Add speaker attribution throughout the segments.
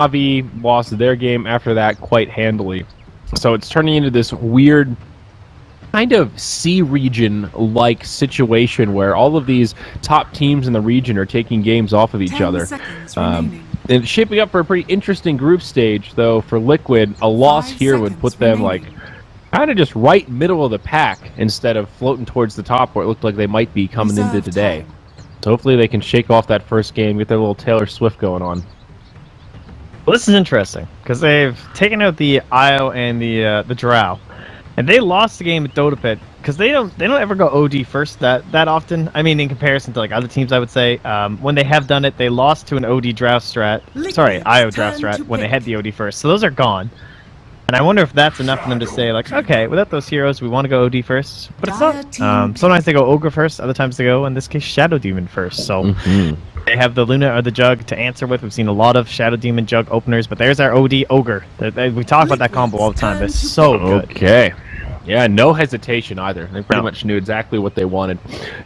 Speaker 1: Avi lost their game after that quite handily. So it's turning into this weird kind of C region-like situation where all of these top teams in the region are taking games off of each other. It's shaping up for a pretty interesting group stage, though. For Liquid, a loss here would put them like kind of just right middle of the pack instead of floating towards the top where it looked like they might be coming into today. So hopefully they can shake off that first game, get their little Taylor Swift going on.
Speaker 2: Well, this is interesting because they've taken out the IO and the Drow, and they lost the game at Dota Pit because they don't ever go OD first that often. I mean, in comparison to like other teams, I would say when they have done it, they lost to an OD Drow strat. Sorry, IO Drow strat when they had the OD first. So those are gone. And I wonder if that's enough for them to say, like, okay, without those heroes, we want to go OD first. But it's not. Sometimes they go Ogre first, other times they go, in this case, Shadow Demon first. So they have the Luna or the Jug to answer with. We've seen a lot of Shadow Demon Jug openers, but there's our OD Ogre. We talk about that combo all the time. It's so good.
Speaker 1: Okay. Yeah, no hesitation either. They pretty much knew exactly what they wanted.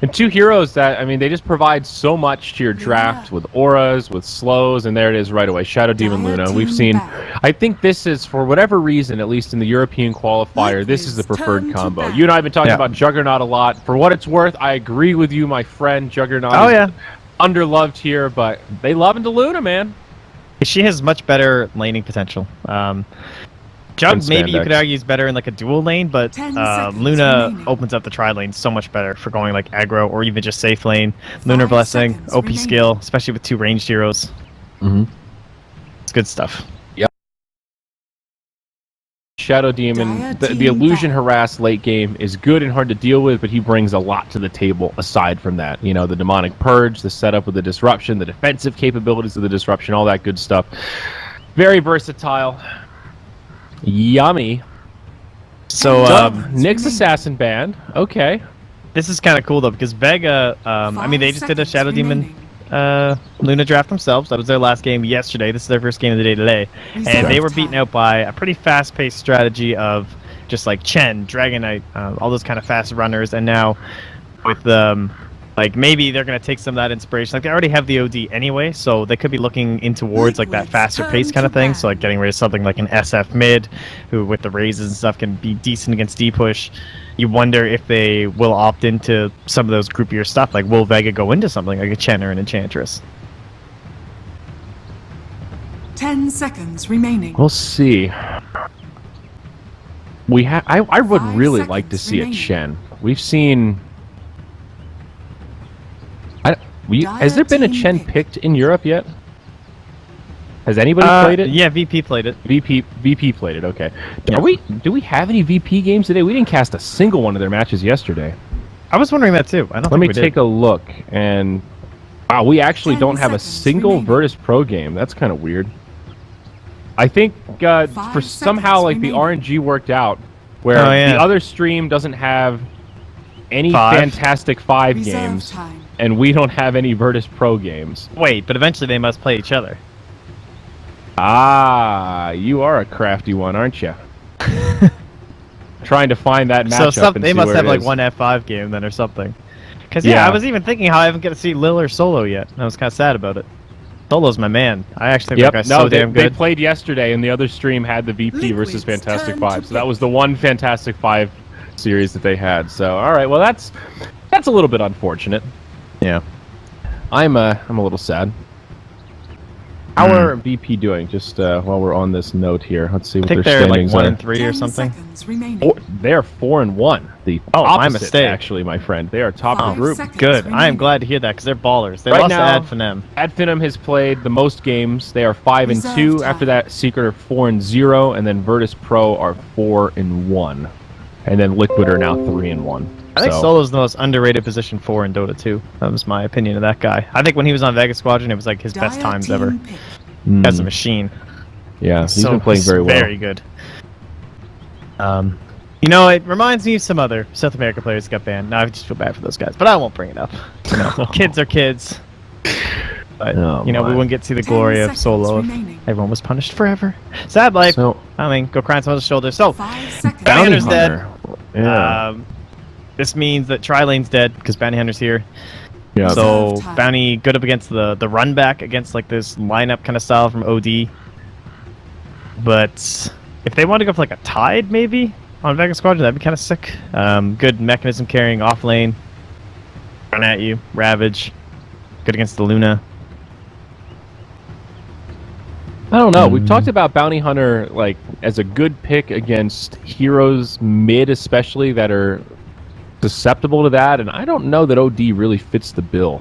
Speaker 1: And two heroes that, I mean, they just provide so much to your draft with auras, with slows, and there it is right away. Shadow Demon Luna. We've seen, I think this is, for whatever reason, at least in the European qualifier, this is the preferred combo. You and I have been talking about Juggernaut a lot. For what it's worth, I agree with you, my friend. Juggernaut is underloved here, but they love into Luna, man.
Speaker 2: She has much better laning potential. Jug, maybe you could argue, is better in like a dual lane, but Luna opens up the tri-lane so much better for going like aggro or even just safe lane. Lunar Blessing, OP skill, especially with two ranged heroes. It's good stuff.
Speaker 1: Yep. Shadow Demon, the illusion harass late game is good and hard to deal with, but he brings a lot to the table aside from that. You know, the demonic purge, the setup with the disruption, the defensive capabilities of the disruption, all that good stuff. Very versatile. Yummy.
Speaker 2: So,
Speaker 1: Nick's Assassin Band. Okay.
Speaker 2: This is kind of cool, though, because Vega, I mean, they just did a Shadow Demon Luna draft themselves. That was their last game yesterday. This is their first game of the day today. And they were beaten out by a pretty fast-paced strategy of just like Chen, Dragon Knight, all those kind of fast runners. And now with like maybe they're going to take some of that inspiration. Like they already have the OD anyway, so they could be looking in towards like that faster pace kind of thing. So like getting rid of something like an SF mid, who with the raises and stuff can be decent against D-push. You wonder if they will opt into some of those groupier stuff. Like will Vega go into something like a Chen or an Enchantress?
Speaker 3: 10 seconds remaining.
Speaker 1: We'll see. I would really like to see a Chen. We've seen... has there been a Chen picked in Europe yet? Has anybody played it?
Speaker 2: Yeah, VP played it.
Speaker 1: VP played it. Okay.
Speaker 2: Yeah.
Speaker 1: Do we have any VP games today? We didn't cast a single one of their matches yesterday.
Speaker 2: I was wondering that too.
Speaker 1: Let me take a look. And wow, we actually don't have a single Virtus Pro game. That's kind of weird. I think for somehow like the RNG worked out where the other stream doesn't have any Fantastic Five games. And we don't have any Virtus Pro games.
Speaker 2: Wait, but eventually they must play each other.
Speaker 1: Ah, you are a crafty one, aren't you? Trying to find that matchup.
Speaker 2: So they must have like one F5 game then or something. Because I was even thinking how I haven't get to see Lil or Solo yet. And I was kind of sad about it. Solo's my man. I actually think that guy's so damn good.
Speaker 1: They played yesterday, and the other stream had the VP versus Fantastic Five. So that was the one Fantastic Five series that they had. So all right, well that's a little bit unfortunate.
Speaker 2: Yeah,
Speaker 1: I'm a little sad. How are VP doing? Just while we're on this note here, let's see what their standings are.
Speaker 2: I think they're like 1-3 or something.
Speaker 1: They're 4-1. The
Speaker 2: my mistake.
Speaker 1: Actually, my friend, they are top of the group.
Speaker 2: Good. I am glad to hear that because they're ballers. They lost to Adfinem.
Speaker 1: Adfinem has played the most games. They are 5-2. After that, Secret are 4-0, and then Virtus Pro are 4-1, and then Liquid are now 3-1.
Speaker 2: I think Solo's the most underrated position 4 in Dota 2. That was my opinion of that guy. I think when he was on Vega Squadron, it was like his best times ever. As a machine.
Speaker 1: Yeah, he's been playing very well.
Speaker 2: Very good. You know, it reminds me of some other South America players that got banned. Now I just feel bad for those guys, but I won't bring it up. You know, kids are kids. But, we wouldn't get to see the glory of Solo if everyone was punished forever. Sad life. I mean, go cry on someone's shoulder. So, Bounty Hunter's dead. Yeah. This means that Tri-Lane's dead because Bounty Hunter's here. Yeah. So Bounty good up against the run back against like this lineup kind of style from OD. But if they want to go for like a Tide, maybe on Vega Squadron, that'd be kind of sick. Good mechanism carrying off lane, run at you, Ravage, good against the Luna.
Speaker 1: I don't know. We've talked about Bounty Hunter like as a good pick against heroes mid, especially that are susceptible to that, and I don't know that OD really fits the bill.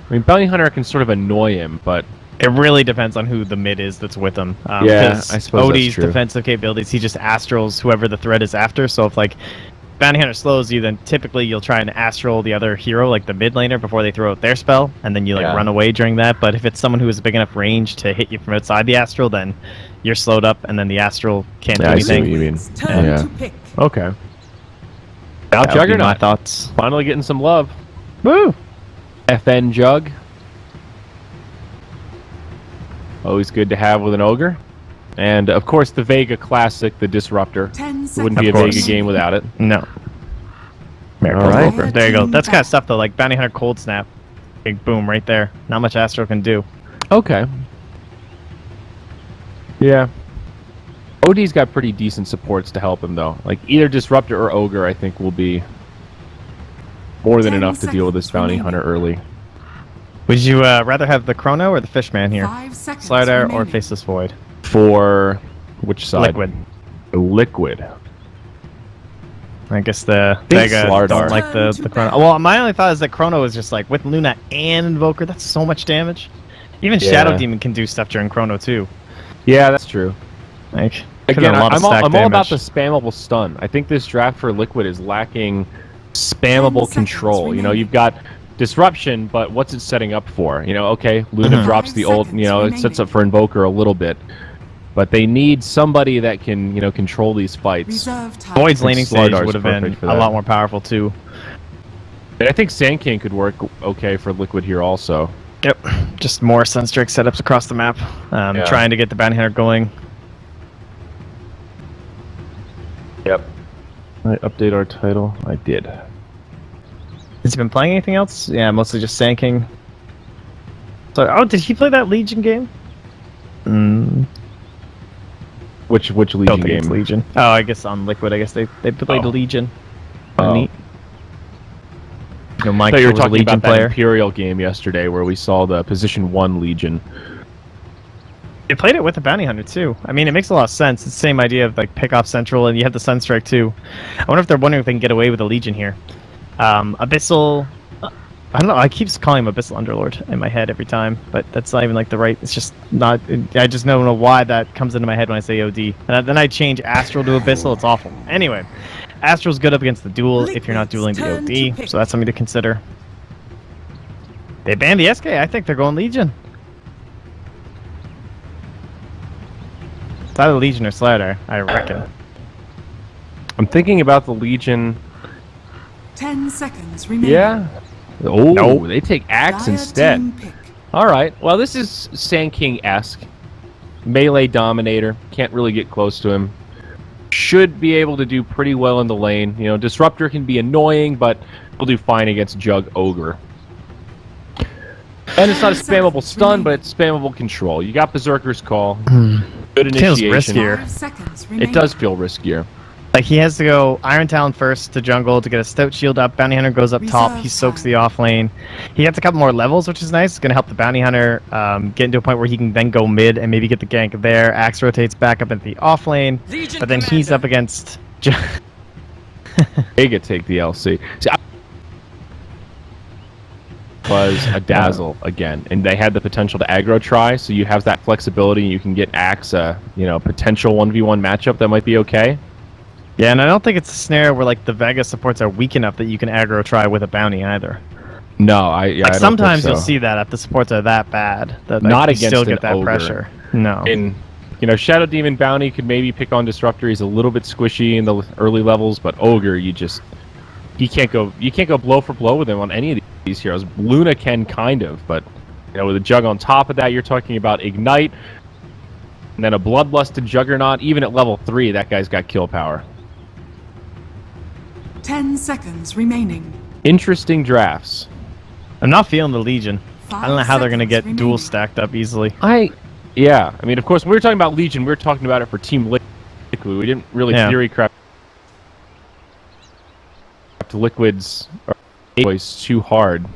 Speaker 1: I mean, Bounty Hunter can sort of annoy him, but
Speaker 2: it really depends on who the mid is that's with him.
Speaker 1: Yeah, I suppose
Speaker 2: OD's
Speaker 1: that's true.
Speaker 2: defensive capabilities, he just astrals whoever the threat is after. So if like Bounty Hunter slows you, then typically you'll try and astral the other hero, like the mid laner, before they throw out their spell, and then you like run away during that. But if it's someone who has a big enough range to hit you from outside the astral, then you're slowed up, and then the astral can't do
Speaker 1: I see
Speaker 2: anything.
Speaker 1: what you mean.
Speaker 3: Turn
Speaker 1: Yeah.
Speaker 3: to pick.
Speaker 1: Okay. Now
Speaker 2: That would be my
Speaker 1: Juggernaut
Speaker 2: thoughts.
Speaker 1: finally getting some love.
Speaker 2: Woo!
Speaker 1: FN Jug. Always good to have with an ogre. And of course the Vega classic, the Disruptor.
Speaker 3: 10 seconds.
Speaker 1: It wouldn't be a
Speaker 2: Of course.
Speaker 1: Vega game without it.
Speaker 2: No.
Speaker 1: All right.
Speaker 2: There you go. That's kind of stuff though, like Bounty Hunter Cold Snap. Big boom right there. Not much Astro can do.
Speaker 1: Okay. Yeah. OD's got pretty decent supports to help him though. Like either Disruptor or Ogre I think will be more than
Speaker 3: 10
Speaker 1: enough to deal with this Bounty
Speaker 3: seconds
Speaker 1: Hunter early.
Speaker 2: Would you rather have the Chrono or the Fishman here?
Speaker 3: 5 seconds
Speaker 2: Slider or
Speaker 3: remaining.
Speaker 2: Faceless Void?
Speaker 1: For which side?
Speaker 2: Liquid.
Speaker 1: Liquid.
Speaker 2: I guess the
Speaker 1: think
Speaker 2: Vega
Speaker 1: Slardar.
Speaker 2: don't like the Chrono. Well, my only thought is that Chrono is just like, with Luna and Invoker, that's so much damage. Even
Speaker 1: Yeah.
Speaker 2: Shadow Demon can do stuff during Chrono too.
Speaker 1: Yeah, that's true.
Speaker 2: Like,
Speaker 1: Again,
Speaker 2: a lot of
Speaker 1: I'm
Speaker 2: stack
Speaker 1: all about
Speaker 2: damage.
Speaker 1: the spammable stun. I think this draft for Liquid is lacking spammable
Speaker 3: 10
Speaker 1: control.
Speaker 3: seconds
Speaker 1: You know,
Speaker 3: remaining.
Speaker 1: you've got disruption, but what's it setting up for? You know, okay, Luna
Speaker 2: Mhm.
Speaker 1: drops the
Speaker 3: 5
Speaker 1: ult, you know, it
Speaker 3: seconds
Speaker 1: sets up for Invoker a little bit. But they need somebody that can, you know, control these fights.
Speaker 3: Reserve time.
Speaker 2: Void's
Speaker 1: think
Speaker 2: laning stage
Speaker 1: Slardar's
Speaker 2: would have been
Speaker 1: perfect for
Speaker 2: a
Speaker 1: that.
Speaker 2: lot more powerful too.
Speaker 1: And I think Sand King could work okay for Liquid here also.
Speaker 2: Yep. Just more Sunstrike setups across the map.
Speaker 1: Yeah.
Speaker 2: Trying to get the Bounty Hunter going.
Speaker 1: Yep. I update our title? I did.
Speaker 2: Has he been playing anything else? Yeah, mostly just Sand King. So, oh, did he play that Legion game?
Speaker 1: Which
Speaker 2: I
Speaker 1: Legion
Speaker 2: don't think
Speaker 1: game?
Speaker 2: it's Legion. Oh, I guess on Liquid. I guess they played
Speaker 1: Oh.
Speaker 2: Legion.
Speaker 1: Oh.
Speaker 2: Neat. No,
Speaker 1: I
Speaker 2: Mike
Speaker 1: thought you were
Speaker 2: was a
Speaker 1: talking
Speaker 2: Legion
Speaker 1: about that
Speaker 2: player.
Speaker 1: Imperial game yesterday where we saw the position 1 Legion.
Speaker 2: They played it with a Bounty Hunter too. I mean, it makes a lot of sense. It's the same idea of like pick off Central, and you have the Sunstrike too. I wonder if they're wondering if they can get away with a Legion here. Abyssal. I don't know. I keep calling him Abyssal Underlord in my head every time, but that's not even like the right. It's just not. I just don't know why that comes into my head when I say OD. And then I change Astral to Abyssal. It's awful. Anyway, Astral's good up against the duel if you're not dueling the
Speaker 3: Turn to
Speaker 2: OD,
Speaker 3: pick.
Speaker 2: so that's something to consider. They banned the SK. I think they're going Legion. It's either Legion or Slider, I reckon.
Speaker 1: I'm thinking about the Legion.
Speaker 3: 10 seconds remaining.
Speaker 1: Yeah. Oh,
Speaker 2: Nope.
Speaker 1: they take Axe
Speaker 3: Dire
Speaker 1: instead.
Speaker 3: team pick.
Speaker 1: All right. Well, this is Sand King-esque. Melee Dominator. Can't really get close to him. Should be able to do pretty well in the lane. You know, Disruptor can be annoying, but will do fine against Jug Ogre. And it's not a spammable stun, but it's spammable control. You got Berserker's Call. Good
Speaker 2: Feels
Speaker 1: initiation.
Speaker 2: riskier.
Speaker 3: 5 seconds remaining.
Speaker 1: It does feel riskier.
Speaker 2: Like, he has to go Iron Talon first to jungle to get a Stout Shield up. Bounty Hunter goes up top. He
Speaker 3: Reserve
Speaker 2: soaks
Speaker 3: time.
Speaker 2: the off lane. He gets a couple more levels, which is nice. It's going to help the Bounty Hunter get into a point where he can then go mid and maybe get the gank there. Axe rotates back up into the off lane. But then he's up against...
Speaker 1: Vega take the LC. See, was a dazzle again, and they had the potential to aggro try, so you have that flexibility. You can get Axe a potential 1v1 matchup that might be okay.
Speaker 2: Yeah, and I don't think it's a scenario where like the Vega supports are weak enough that you can aggro try with a bounty either.
Speaker 1: No,
Speaker 2: Like,
Speaker 1: I don't think
Speaker 2: sometimes
Speaker 1: so.
Speaker 2: you'll see that if the supports are that bad that like,
Speaker 1: Not
Speaker 2: you
Speaker 1: against
Speaker 2: still
Speaker 1: an
Speaker 2: get that
Speaker 1: ogre.
Speaker 2: pressure. No.
Speaker 1: And Shadow Demon Bounty could maybe pick on Disruptor. He's a little bit squishy in the early levels, but Ogre, you can't go blow for blow with him on any of these heroes. Luna can kind of, but with a Jug on top of that, you're talking about Ignite, and then a Bloodlusted Juggernaut. Even at level 3, that guy's got kill power.
Speaker 3: 10 seconds remaining.
Speaker 1: Interesting drafts.
Speaker 2: I'm not feeling the Legion. I don't know how they're going to
Speaker 3: 5
Speaker 2: get
Speaker 3: seconds
Speaker 2: dual
Speaker 3: remaining.
Speaker 2: stacked up easily.
Speaker 1: Yeah, I mean, of course, when we were talking about Legion, we were talking about it for Team Liquid. We didn't really theory craft Liquid's voice too hard.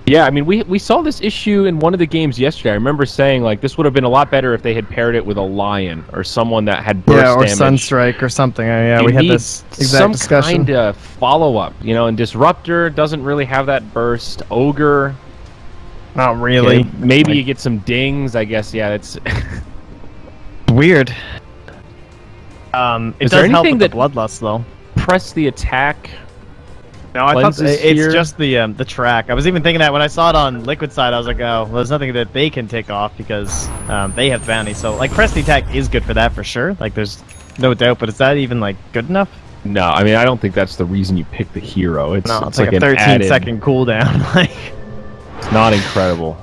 Speaker 1: Yeah, I mean, we saw this issue in one of the games yesterday. I remember saying, like, this would have been a lot better if they had paired it with a Lion or someone that had burst damage.
Speaker 2: Yeah, or Sunstrike or something. Yeah, we had this exact discussion.
Speaker 1: Some kind of follow-up, you know, and Disruptor doesn't really have that burst. Ogre...
Speaker 2: Not really.
Speaker 1: Okay, maybe you get some dings, I guess. Yeah, it's...
Speaker 2: weird. It
Speaker 1: Is
Speaker 2: does
Speaker 1: there
Speaker 2: help
Speaker 1: anything
Speaker 2: with
Speaker 1: that
Speaker 2: the Bloodlust, though.
Speaker 1: Press the attack...
Speaker 2: No, I thought
Speaker 1: Lenses
Speaker 2: it's
Speaker 1: here.
Speaker 2: just the track. I was even thinking that when I saw it on Liquid side, I was like, oh, well, there's nothing that they can take off because they have bounty. So, like, press the attack is good for that for sure. Like, there's no doubt. But is that even like good enough?
Speaker 1: No, I mean, I don't think that's the reason you pick the hero. It's
Speaker 2: like a
Speaker 1: an
Speaker 2: 13-second cooldown. Like,
Speaker 1: it's not incredible.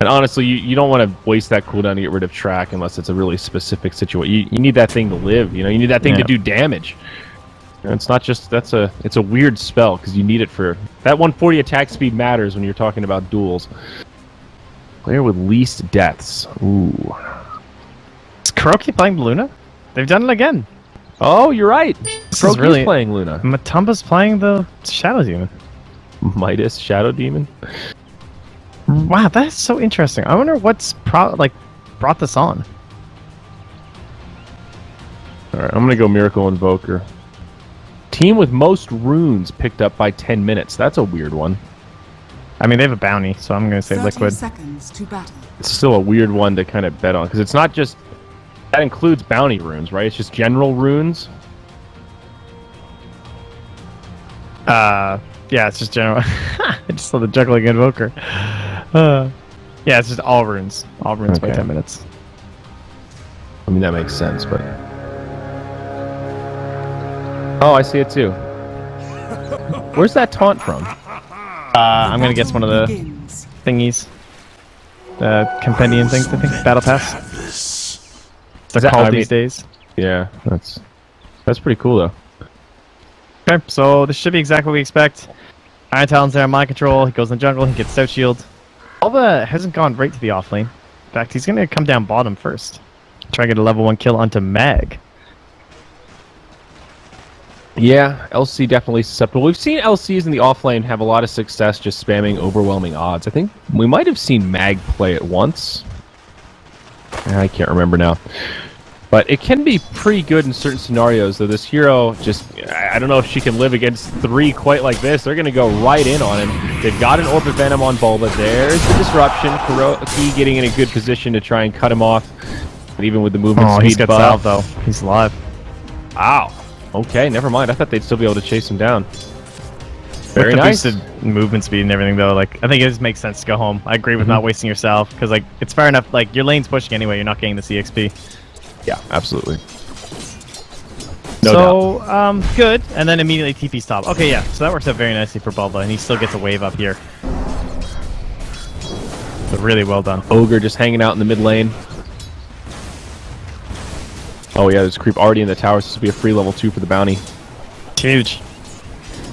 Speaker 1: And honestly, you don't want to waste that cooldown to get rid of track unless it's a really specific situation. You need that thing to live. You know, you need that thing to do damage. And it's not just it's a weird spell because you need it for that 140 attack speed matters when you're talking about duels. Player with least deaths. Ooh.
Speaker 2: Is Kuroki playing Luna? They've done it again.
Speaker 1: Oh, you're right.
Speaker 2: This is really
Speaker 1: playing Luna.
Speaker 2: Matumba's playing the Shadow Demon.
Speaker 1: Midas Shadow Demon.
Speaker 2: Wow, that's so interesting. I wonder what's brought this on.
Speaker 1: All right, I'm gonna go Miracle Invoker. Team with most runes picked up by 10 minutes. That's a weird one.
Speaker 2: I mean, they have a bounty, so I'm going to say
Speaker 3: 30
Speaker 2: Liquid.
Speaker 3: seconds to battle.
Speaker 1: It's still a weird one to kind of bet on because it's not just that includes bounty runes, right? It's just general runes.
Speaker 2: Yeah, it's just general. I just saw the juggling invoker. Yeah, it's just all runes. All runes by 10 minutes.
Speaker 1: I mean, that makes sense, but... Oh, I see it too. Where's that taunt from?
Speaker 2: I'm gonna guess one of the thingies. The compendium things, I think. Battle Pass. They're called these days.
Speaker 1: Yeah, that's pretty cool, though.
Speaker 2: Okay, so this should be exactly what we expect. Iron Talon's there on my control. He goes in the jungle. He gets Stout Shield. Alva hasn't gone right to the offlane. In fact, he's gonna come down bottom first. Try to get a level 1 kill onto Mag.
Speaker 1: Yeah, LC definitely susceptible. We've seen LCs in the offlane have a lot of success just spamming overwhelming odds. I think we might have seen Mag play it once. I can't remember now. But it can be pretty good in certain scenarios, though this hero just... I don't know if she can live against 3 quite like this. They're going to go right in on him. They've got an Orb of Venom on Bulba. There's the disruption. Kuroki getting in a good position to try and cut him off. But even with the movement speed
Speaker 2: he's got
Speaker 1: buff...
Speaker 2: salve, though. He's alive.
Speaker 1: Wow. Okay, never mind. I thought they'd still be able to chase him down. Very
Speaker 2: With the
Speaker 1: nice.
Speaker 2: boosted movement speed and everything, though, like, I think it just makes sense to go home. I agree with not wasting yourself, because, like, it's fair enough. Like, your lane's pushing anyway. You're not getting the CXP.
Speaker 1: Yeah, absolutely. No doubt.
Speaker 2: Good. And then immediately TP's top. Okay, yeah. So that works out very nicely for Bulba, and he still gets a wave up here. So really well done.
Speaker 1: Ogre just hanging out in the mid lane. Oh yeah, there's creep already in the tower, so this will be a free level 2 for the bounty.
Speaker 2: It's huge.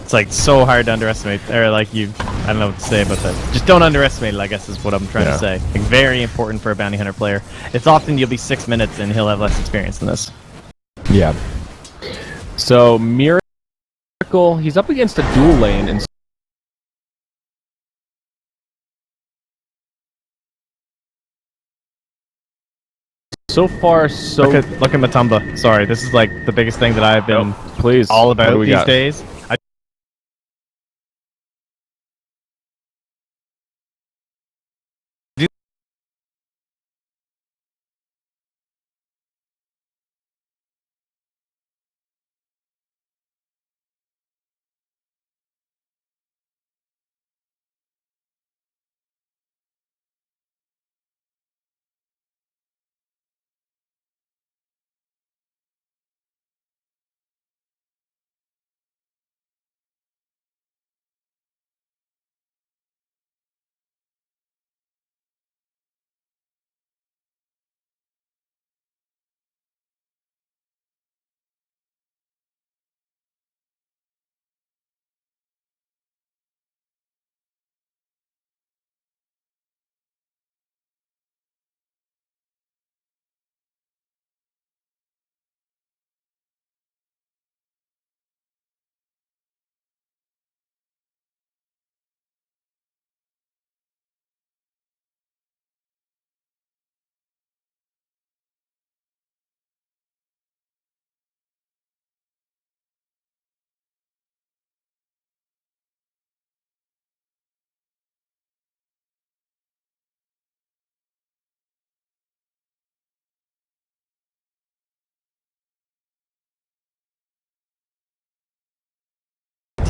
Speaker 2: It's like so hard to underestimate. Or like I don't know what to say about that. Just don't underestimate it, I guess is what I'm trying to say. Like, very important for a bounty hunter player. It's often you'll be 6 minutes and he'll have less experience than this.
Speaker 1: Yeah. So Miracle, he's up against a dual lane, and so far, so...
Speaker 2: Look at Matumba. Sorry, this is like the biggest thing that I've been all about these days.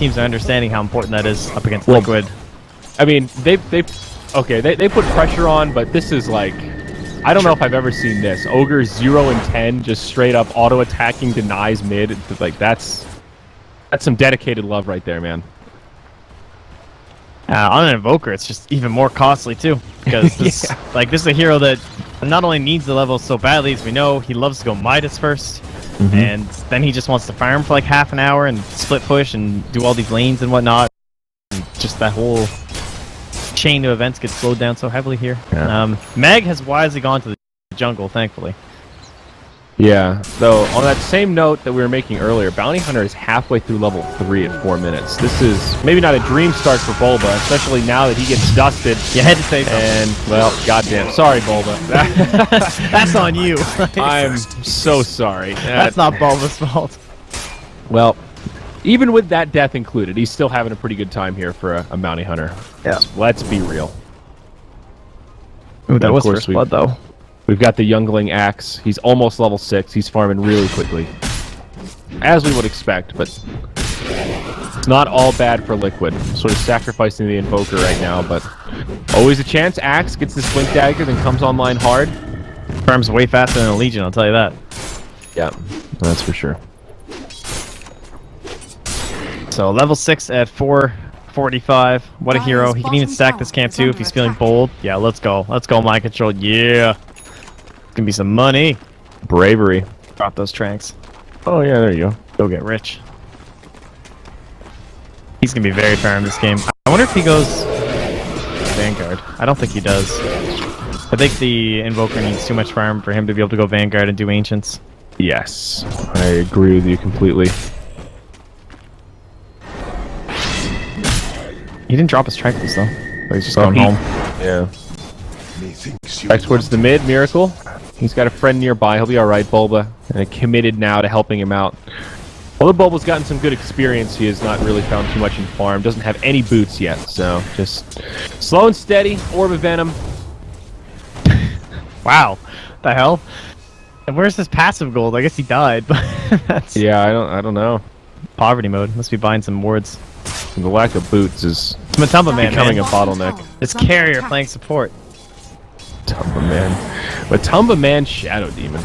Speaker 2: teams are understanding how important that is up against
Speaker 1: Well,
Speaker 2: Liquid.
Speaker 1: I mean, they put pressure on, but this is like, I don't know if I've ever seen this. Ogre 0 and 10, just straight up auto attacking denies mid. Like that's some dedicated love right there, man.
Speaker 2: On an Invoker, it's just even more costly too, because this, this is a hero that not only needs the level so badly, as we know, he loves to go Midas first, and then he just wants to farm for like half an hour and split push and do all these lanes and whatnot. And just that whole chain of events gets slowed down so heavily here.
Speaker 1: Yeah.
Speaker 2: Meg has wisely gone to the jungle, thankfully.
Speaker 1: Yeah, though, on that same note that we were making earlier, Bounty Hunter is halfway through level 3 at 4 minutes. This is maybe not a dream start for Bulba, especially now that he gets dusted.
Speaker 2: You had to say so.
Speaker 1: And, well, goddamn. Sorry, Bulba.
Speaker 2: That's on you.
Speaker 1: I'm so sorry.
Speaker 2: That's not Bulba's fault.
Speaker 1: Well, even with that death included, he's still having a pretty good time here for a Bounty Hunter.
Speaker 2: Yeah.
Speaker 1: Let's be real.
Speaker 2: Ooh, that
Speaker 1: of
Speaker 2: was
Speaker 1: course
Speaker 2: first blood, though.
Speaker 1: We've got the Youngling Axe. He's almost level 6. He's farming really quickly. As we would expect, but it's not all bad for Liquid. Sort of sacrificing the Invoker right now, but always a chance. Axe gets this Blink Dagger, then comes online hard.
Speaker 2: Farms way faster than a Legion, I'll tell you that.
Speaker 1: Yeah, that's for sure.
Speaker 2: So level 6 at 445. What a hero. He can even stack this camp too if he's feeling bold. Yeah, let's go. Let's go, mind control. Yeah. It's gonna be some money.
Speaker 1: Bravery.
Speaker 2: Drop those tranks.
Speaker 1: Oh, yeah, there you go.
Speaker 2: Go get rich. He's gonna be very fair in this game. I wonder if he goes Vanguard. I don't think he does. I think the Invoker needs too much farm for him to be able to go Vanguard and do Ancients.
Speaker 1: Yes, I agree with you completely.
Speaker 2: He didn't drop his Trifles though. So he's just going home.
Speaker 1: Yeah. Back towards the mid, Miracle. He's got a friend nearby. He'll be alright, Bulba. And committed now to helping him out. Although Bulba's gotten some good experience, he has not really found too much in farm. Doesn't have any boots yet, so just slow and steady. Orb of Venom.
Speaker 2: Wow. The hell? And where's his passive gold? I guess he died, but that's
Speaker 1: Yeah, I don't know.
Speaker 2: poverty mode. Must be buying some wards.
Speaker 1: The lack of boots is
Speaker 2: It's Matumba Man,
Speaker 1: becoming
Speaker 2: man.
Speaker 1: a bottleneck.
Speaker 2: It's carrier playing support.
Speaker 1: Matumba Man. Matumba Man Shadow Demon.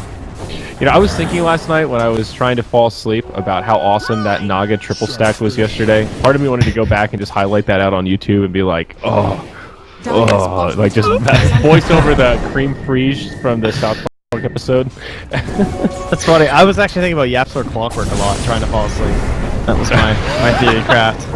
Speaker 1: You know, I was thinking last night when I was trying to fall asleep about how awesome that Naga triple stack was yesterday. Part of me wanted to go back and just highlight that out on YouTube and be like, like just voice over the cream frige from the South Park episode.
Speaker 2: That's funny. I was actually thinking about Yapsor Clockwork a lot, trying to fall asleep. That was my theory craft.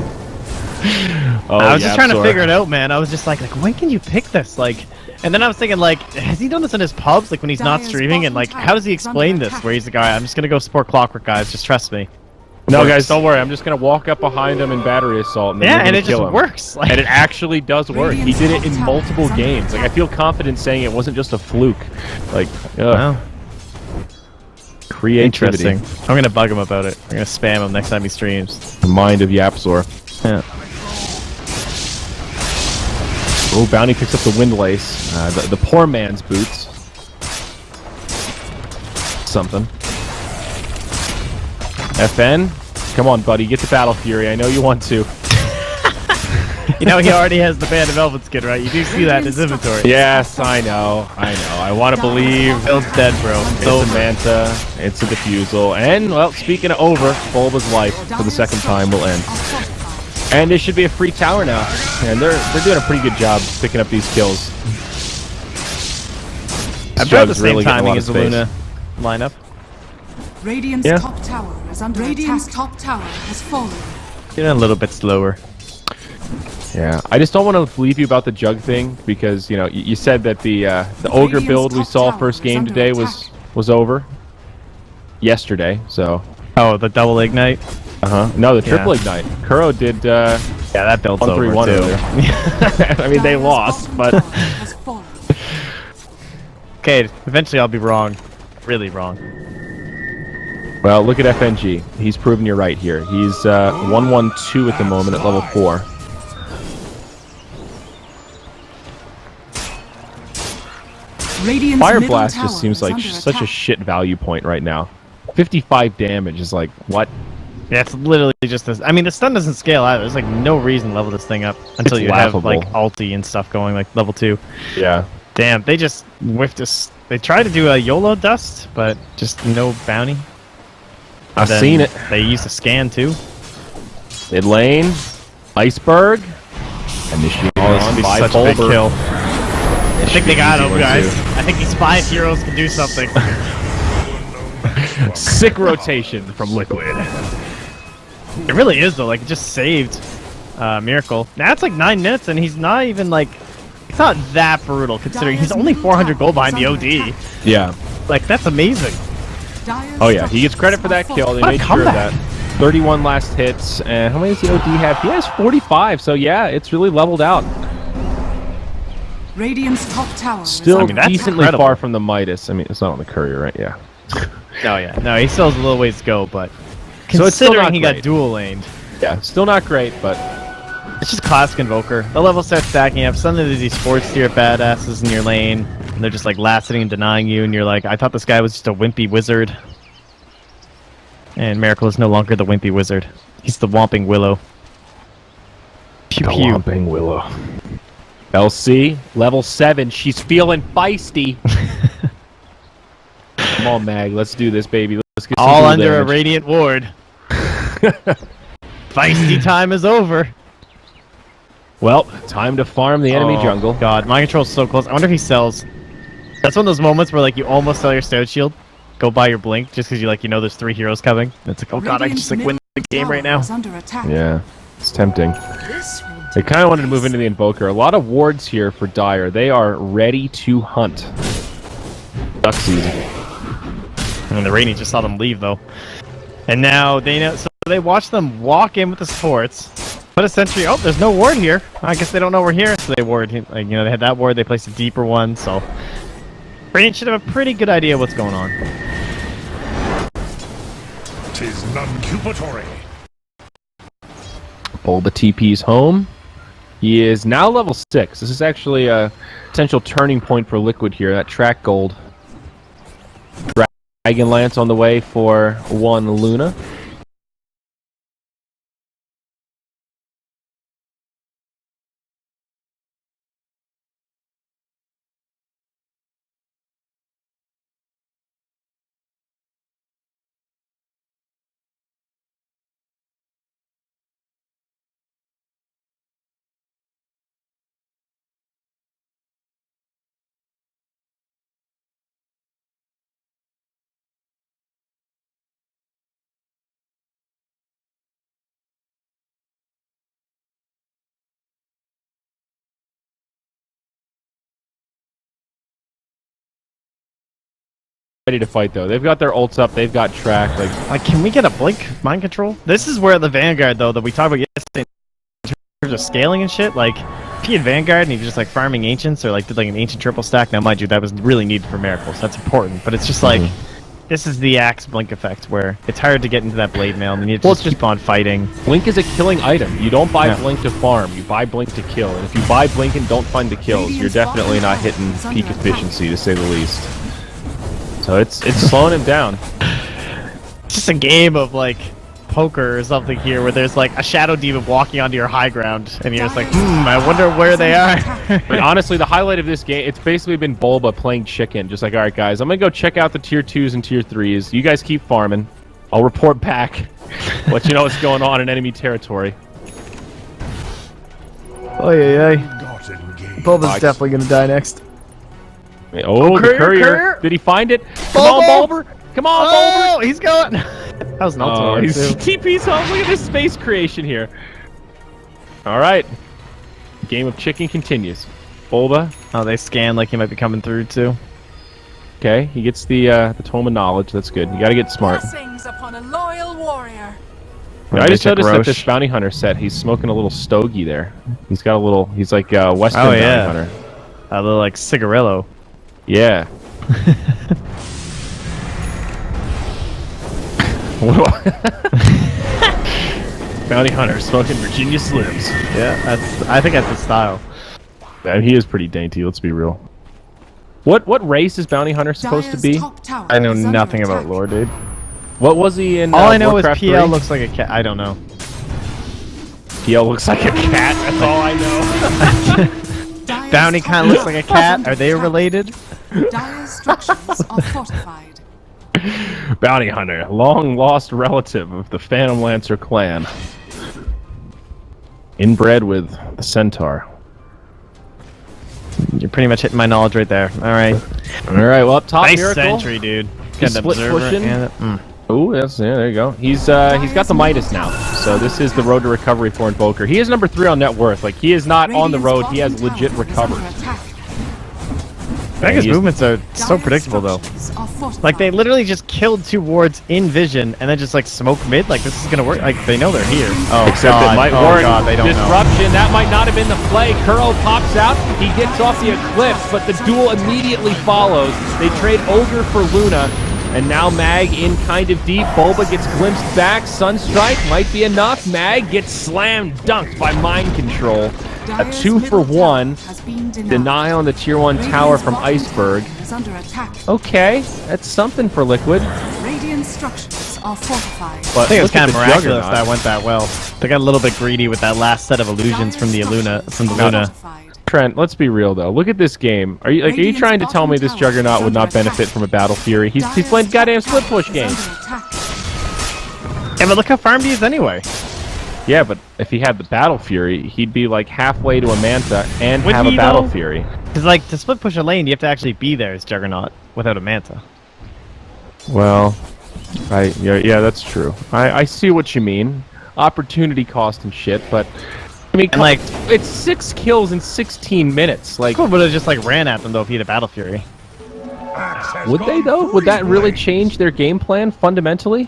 Speaker 2: I was just trying to figure it out, man. I was just like, when can you pick this? Like, and then I was thinking, like, has he done this in his pubs, like when he's not streaming? And like, how does he explain this? Where he's the guy, I'm just gonna go support Clockwork, guys. Just trust me.
Speaker 1: No, guys, don't worry. I'm just gonna walk up behind him and battery assault, and then
Speaker 2: Yeah, and it
Speaker 1: kill
Speaker 2: just
Speaker 1: him.
Speaker 2: works. Like,
Speaker 1: And it actually does work. He did it in multiple games. Like, I feel confident saying it wasn't just a fluke. Like,
Speaker 2: wow.
Speaker 1: Creativity.
Speaker 2: Interesting. I'm gonna bug him about it. I'm gonna spam him next time he streams.
Speaker 1: The mind of Yapsor.
Speaker 2: Yeah.
Speaker 1: Oh, Bounty picks up the Windlace. The poor man's boots. Something. FN? Come on, buddy. Get the Battle Fury. I know you want to.
Speaker 2: You know, he already has the Band of Velvet skin, right? You do see that in his inventory.
Speaker 1: Yes, I know. I want to believe.
Speaker 2: Bill's dead, bro.
Speaker 1: It's a Manta. It's a Diffusal. And, well, speaking of over, Bulba's life for the second time will end. And this should be a free tower now. And they're doing a pretty good job picking up these kills.
Speaker 2: About the same timing as the Luna lineup.
Speaker 3: Radiant's
Speaker 1: Yeah.
Speaker 3: top tower is under Radiant's top tower has fallen.
Speaker 2: Getting a little bit slower.
Speaker 1: Yeah, I just don't want to believe you about the jug thing because you know you said that the ogre build we saw first game today was over yesterday. So
Speaker 2: Oh, the double ignite.
Speaker 1: no, the triple ignite. Kuro did
Speaker 2: Yeah, that build's over
Speaker 1: 1-3-1
Speaker 2: too.
Speaker 1: earlier. I mean they lost, but
Speaker 3: Has fallen.
Speaker 2: Okay, eventually I'll be wrong. Really wrong.
Speaker 1: well, look at FNG. He's proven you're right here. He's 1-1-2 at the moment at level 4.
Speaker 3: Radiant's
Speaker 1: Fire
Speaker 3: middle
Speaker 1: Blast
Speaker 3: tower
Speaker 1: just seems
Speaker 3: is
Speaker 1: like
Speaker 3: under
Speaker 1: such a
Speaker 3: attack.
Speaker 1: shit value point right now. 55 damage is like what?
Speaker 2: Yeah, it's literally just this. I mean, the stun doesn't scale either. There's like no reason to level this thing up until
Speaker 1: It's
Speaker 2: you have
Speaker 1: laughable.
Speaker 2: like ulti and stuff going, like level 2.
Speaker 1: Yeah.
Speaker 2: Damn, they just whiffed us. They tried to do a YOLO dust, but just no bounty.
Speaker 1: I've
Speaker 2: Then
Speaker 1: seen it.
Speaker 2: They used a scan too.
Speaker 1: Mid lane, iceberg, initiated
Speaker 2: Oh, this
Speaker 1: on
Speaker 2: would be
Speaker 1: by
Speaker 2: such a big
Speaker 1: Bulber.
Speaker 2: kill. I think they got him, guys. I think these spy heroes can do something.
Speaker 1: Sick rotation from Liquid.
Speaker 2: It really is though. Like it just saved Miracle. Now it's like 9 minutes, and he's not even like. It's not that brutal considering he's only 400 gold behind the OD.
Speaker 1: Yeah.
Speaker 2: Like that's amazing.
Speaker 1: Oh yeah, he gets credit for that kill. They
Speaker 2: What a
Speaker 1: made sure of
Speaker 2: comeback.
Speaker 1: that. 31 last hits, and how many does the OD have? He has 45. So yeah, it's really leveled out.
Speaker 3: Radiant's top tower
Speaker 1: Still
Speaker 2: I mean, that's
Speaker 1: decently
Speaker 2: incredible.
Speaker 1: far from the Midas. I mean, it's not on the courier, right? Yeah.
Speaker 2: Oh yeah, no, he still has a little ways to go, but
Speaker 1: So it's still
Speaker 2: considering
Speaker 1: not
Speaker 2: he
Speaker 1: great.
Speaker 2: got dual laned,
Speaker 1: Yeah, still not great, but
Speaker 2: it's just classic Invoker. The levels start stacking up. Suddenly there's these sports tier badasses in your lane, and they're just like last hitting and denying you, and you're like, I thought this guy was just a wimpy wizard. And Miracle is no longer the wimpy wizard. He's the Whomping Willow. Pew
Speaker 1: the
Speaker 2: pew.
Speaker 1: Whomping Willow. LC, level 7. She's feeling feisty. Come on, Mag. Let's do this, baby. Let's get some
Speaker 2: All
Speaker 1: dual
Speaker 2: under a
Speaker 1: damage.
Speaker 2: radiant ward. Feisty time is over.
Speaker 1: Well, time to farm the enemy
Speaker 2: Oh,
Speaker 1: jungle.
Speaker 2: God, mind control's so close. I wonder if he sells. That's one of those moments where like you almost sell your Stone Shield, go buy your Blink just because you know there's 3 heroes coming. And it's like, oh God, I can just like win the game right now.
Speaker 3: Under attack.
Speaker 1: Yeah, it's tempting.
Speaker 3: This will
Speaker 1: They kind of wanted to move into the Invoker. A lot of wards here for Dire. They are ready to hunt. Duck season.
Speaker 2: And the Radiant just saw them leave though. And now they know, so they watch them walk in with the supports, put a sentry. Oh, there's no ward here. I guess they don't know we're here, so they ward. Like they had that ward. They placed a deeper one. So Radiant should have a pretty good idea what's going on.
Speaker 4: Tis non-cupatory.
Speaker 1: Bulba TP's home. He is now level 6. This is actually a potential turning point for Liquid here. That track gold. Dragon Lance on the way for 1 Luna. Ready to fight though. They've got their ults up. They've got track.
Speaker 2: Like, can we get a Blink mind control? This is where the Vanguard though that we talked about yesterday in terms of scaling and shit. Like, if you had Vanguard and you just like farming ancients or like did like an ancient triple stack. Now, mind you, that was really needed for miracles. That's important. But it's just like. This is the Axe Blink effect, where it's hard to get into that Blade Mail, and you just keep on fighting.
Speaker 1: Blink is a killing item. You don't buy
Speaker 2: Yeah.
Speaker 1: Blink to farm. You buy Blink to kill. And if you buy Blink and don't find the kills, you're definitely not hitting peak efficiency, to say the least. So it's slowing him down.
Speaker 2: It's just a game of like poker or something here, where there's like a Shadow Demon walking onto your high ground, and you're just like, I wonder where they are.
Speaker 1: But honestly, the highlight of this game, it's basically been Bulba playing chicken. Just like, all right, guys, I'm going to go check out the tier 2s and tier 3s. You guys keep farming. I'll report back. Let you know what's going on in enemy territory.
Speaker 2: Oh yeah,
Speaker 4: Got engaged.
Speaker 2: Bulba's definitely gonna die next.
Speaker 1: Oh, the
Speaker 2: courier,
Speaker 1: courier.
Speaker 2: courier.
Speaker 1: Did he find it? Come
Speaker 2: Bulba!
Speaker 1: on, Bulber. Come on, Bulber.
Speaker 2: Oh, he's going. That was an
Speaker 1: Oh,
Speaker 2: ultimate
Speaker 1: he's
Speaker 2: too.
Speaker 1: TP's home. Look at this space creation here. All right. Game of chicken continues. Bulba.
Speaker 2: Oh, they scan like he might be coming through too.
Speaker 1: Okay, he gets the Tome of Knowledge. That's good. You got to get smart.
Speaker 3: Blessings upon a loyal warrior.
Speaker 1: I just
Speaker 2: They check
Speaker 1: noticed that
Speaker 2: Roche.
Speaker 1: this bounty hunter set, he's smoking a little stogie there. He's got a little. He's like Western
Speaker 2: Oh, yeah.
Speaker 1: bounty hunter.
Speaker 2: A little like cigarillo.
Speaker 1: Yeah. Bounty hunter smoking Virginia Slims.
Speaker 2: Yeah, I think that's the style.
Speaker 1: Man, he is pretty dainty. Let's be real. What race is bounty hunter supposed to
Speaker 3: Dire's
Speaker 1: be?
Speaker 3: top tower
Speaker 2: I know
Speaker 3: is under
Speaker 2: nothing about
Speaker 3: attack.
Speaker 2: lore, dude.
Speaker 1: What was he in?
Speaker 2: All I know is
Speaker 1: Warcraft
Speaker 2: PL
Speaker 1: 3?
Speaker 2: looks like a cat. I don't know.
Speaker 1: PL looks like a cat. That's all I know.
Speaker 2: Bounty kind of looks like a cat. Are they related?
Speaker 3: Dire structures are fortified.
Speaker 1: Bounty hunter, long lost relative of the Phantom Lancer clan, inbred with the Centaur.
Speaker 2: You're pretty much hitting my knowledge right there. All right.
Speaker 1: All right. Well, up top,
Speaker 2: Nice
Speaker 1: Miracle.
Speaker 2: sentry, dude.
Speaker 1: He's
Speaker 2: Got an
Speaker 1: split
Speaker 2: observer
Speaker 1: pushing.
Speaker 2: and
Speaker 1: Oh, yes, yeah, there you go. He's got the Midas now, so this is the road to recovery for Invoker. He is number 3 on net worth. Like, he is not on the road. He has legit recovered.
Speaker 2: Vega's
Speaker 1: he's-
Speaker 2: movements are so predictable, though. Like, they literally just killed 2 wards in vision and then just, like, smoke mid. Like, this is gonna work. Like, they know they're here. Oh,
Speaker 1: Except
Speaker 2: God.
Speaker 1: it might
Speaker 2: Oh,
Speaker 1: warrant
Speaker 2: God, they don't know.
Speaker 1: disruption. That might not have been the play. Kuro pops out. He gets off the Eclipse, but the duel immediately follows. They trade Ogre for Luna. And now Mag in kind of deep. Bulba gets glimpsed back. Sunstrike might be enough. Mag gets slammed, dunked by Mind Control. A 2-for-1. Denial on the Tier 1 tower from Iceberg. Okay, that's something for Liquid.
Speaker 3: Radiant structures are fortified.
Speaker 1: But
Speaker 2: I think it was
Speaker 1: look at
Speaker 2: kind of
Speaker 1: the
Speaker 2: miraculous
Speaker 1: Juggernaut.
Speaker 2: that went that well. They got a little bit greedy with that last set of illusions from the Luna.
Speaker 1: Trent, let's be real though. Look at this game. Are you trying to tell me this Juggernaut would not benefit from a Battle Fury? He's playing goddamn split push game.
Speaker 2: Yeah, but look how farmed he is anyway.
Speaker 1: Yeah, but if he had the Battle Fury, he'd be like halfway to a Manta and
Speaker 2: Would
Speaker 1: have a
Speaker 2: he,
Speaker 1: Battle
Speaker 2: though?
Speaker 1: Fury.
Speaker 2: Because, like, to split push a lane, you have to actually be there as Juggernaut without a Manta.
Speaker 1: Well, yeah, that's true. I see what you mean. Opportunity cost and shit, but I mean,
Speaker 2: And, like,
Speaker 1: it's 6 kills in 16 minutes. Like,
Speaker 2: cool, but it just, like, ran at them, though, if he had a Battle Fury.
Speaker 1: would they though? Would that really change their game plan fundamentally?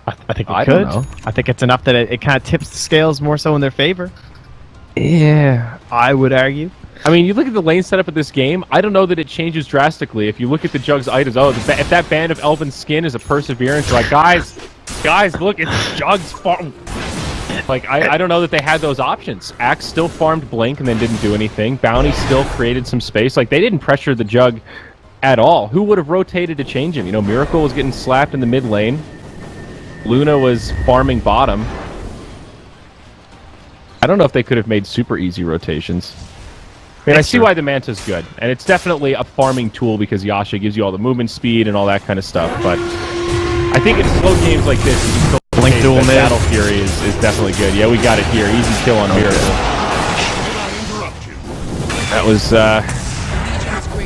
Speaker 2: I think it
Speaker 1: I
Speaker 2: could.
Speaker 1: don't know.
Speaker 2: I think it's enough that it kind of tips the scales more so in their favor.
Speaker 1: Yeah,
Speaker 2: I would argue.
Speaker 1: I mean, you look at the lane setup of this game, I don't know that it changes drastically. If you look at the Jug's items, if that band of Elven Skin is a Perseverance, you're like, guys, look, it's Jug's farm. Like, I don't know that they had those options. Axe still farmed Blink and then didn't do anything. Bounty still created some space. Like, they didn't pressure the Jug at all. Who would have rotated to change him? You know, Miracle was getting slapped in the mid lane. Luna was farming bottom. I don't know if they could have made super easy rotations. I mean, I see why the Manta's good, and it's definitely a farming tool because Yasha gives you all the movement speed and all that kind of stuff, but I think in slow games like this, you can still
Speaker 2: Blink duel mid.
Speaker 1: Battle Fury is definitely good. Yeah, we got it here. Easy kill on Miracle. That was,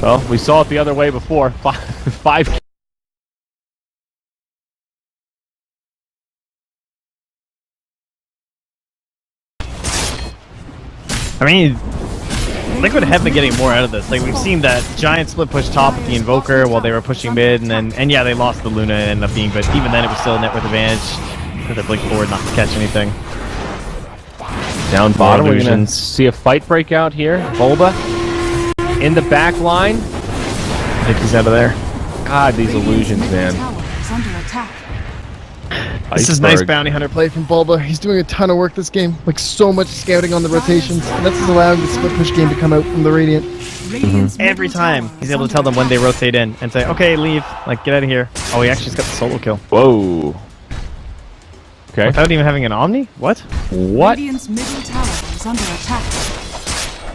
Speaker 1: well, we saw it the other way before. Five
Speaker 2: I mean, Liquid have been getting more out of this. Like, we've seen that giant split push top with the Invoker while they were pushing mid, and yeah, they lost the Luna and ended up being, but even then it was still a net worth advantage. With a blink forward, not to catch anything.
Speaker 1: down bottom. We're gonna
Speaker 2: illusions.
Speaker 1: see a fight break out here. Bulba in the back line.
Speaker 2: I think he's out of there.
Speaker 1: God, these illusions, man.
Speaker 2: This is nice
Speaker 1: Iceberg.
Speaker 2: bounty hunter play from Bulba. He's doing a ton of work this game. Like, so much scouting on the rotations. And that's just allowing the split push game to come out from the Radiant. Every time, he's able to tell them when they rotate in and say, okay, leave. Like, get out of here. Oh, he actually just got the solo kill.
Speaker 1: Whoa. Okay.
Speaker 2: Without even having an Omni? What?
Speaker 1: What?
Speaker 3: Radiant's middle tower is under attack.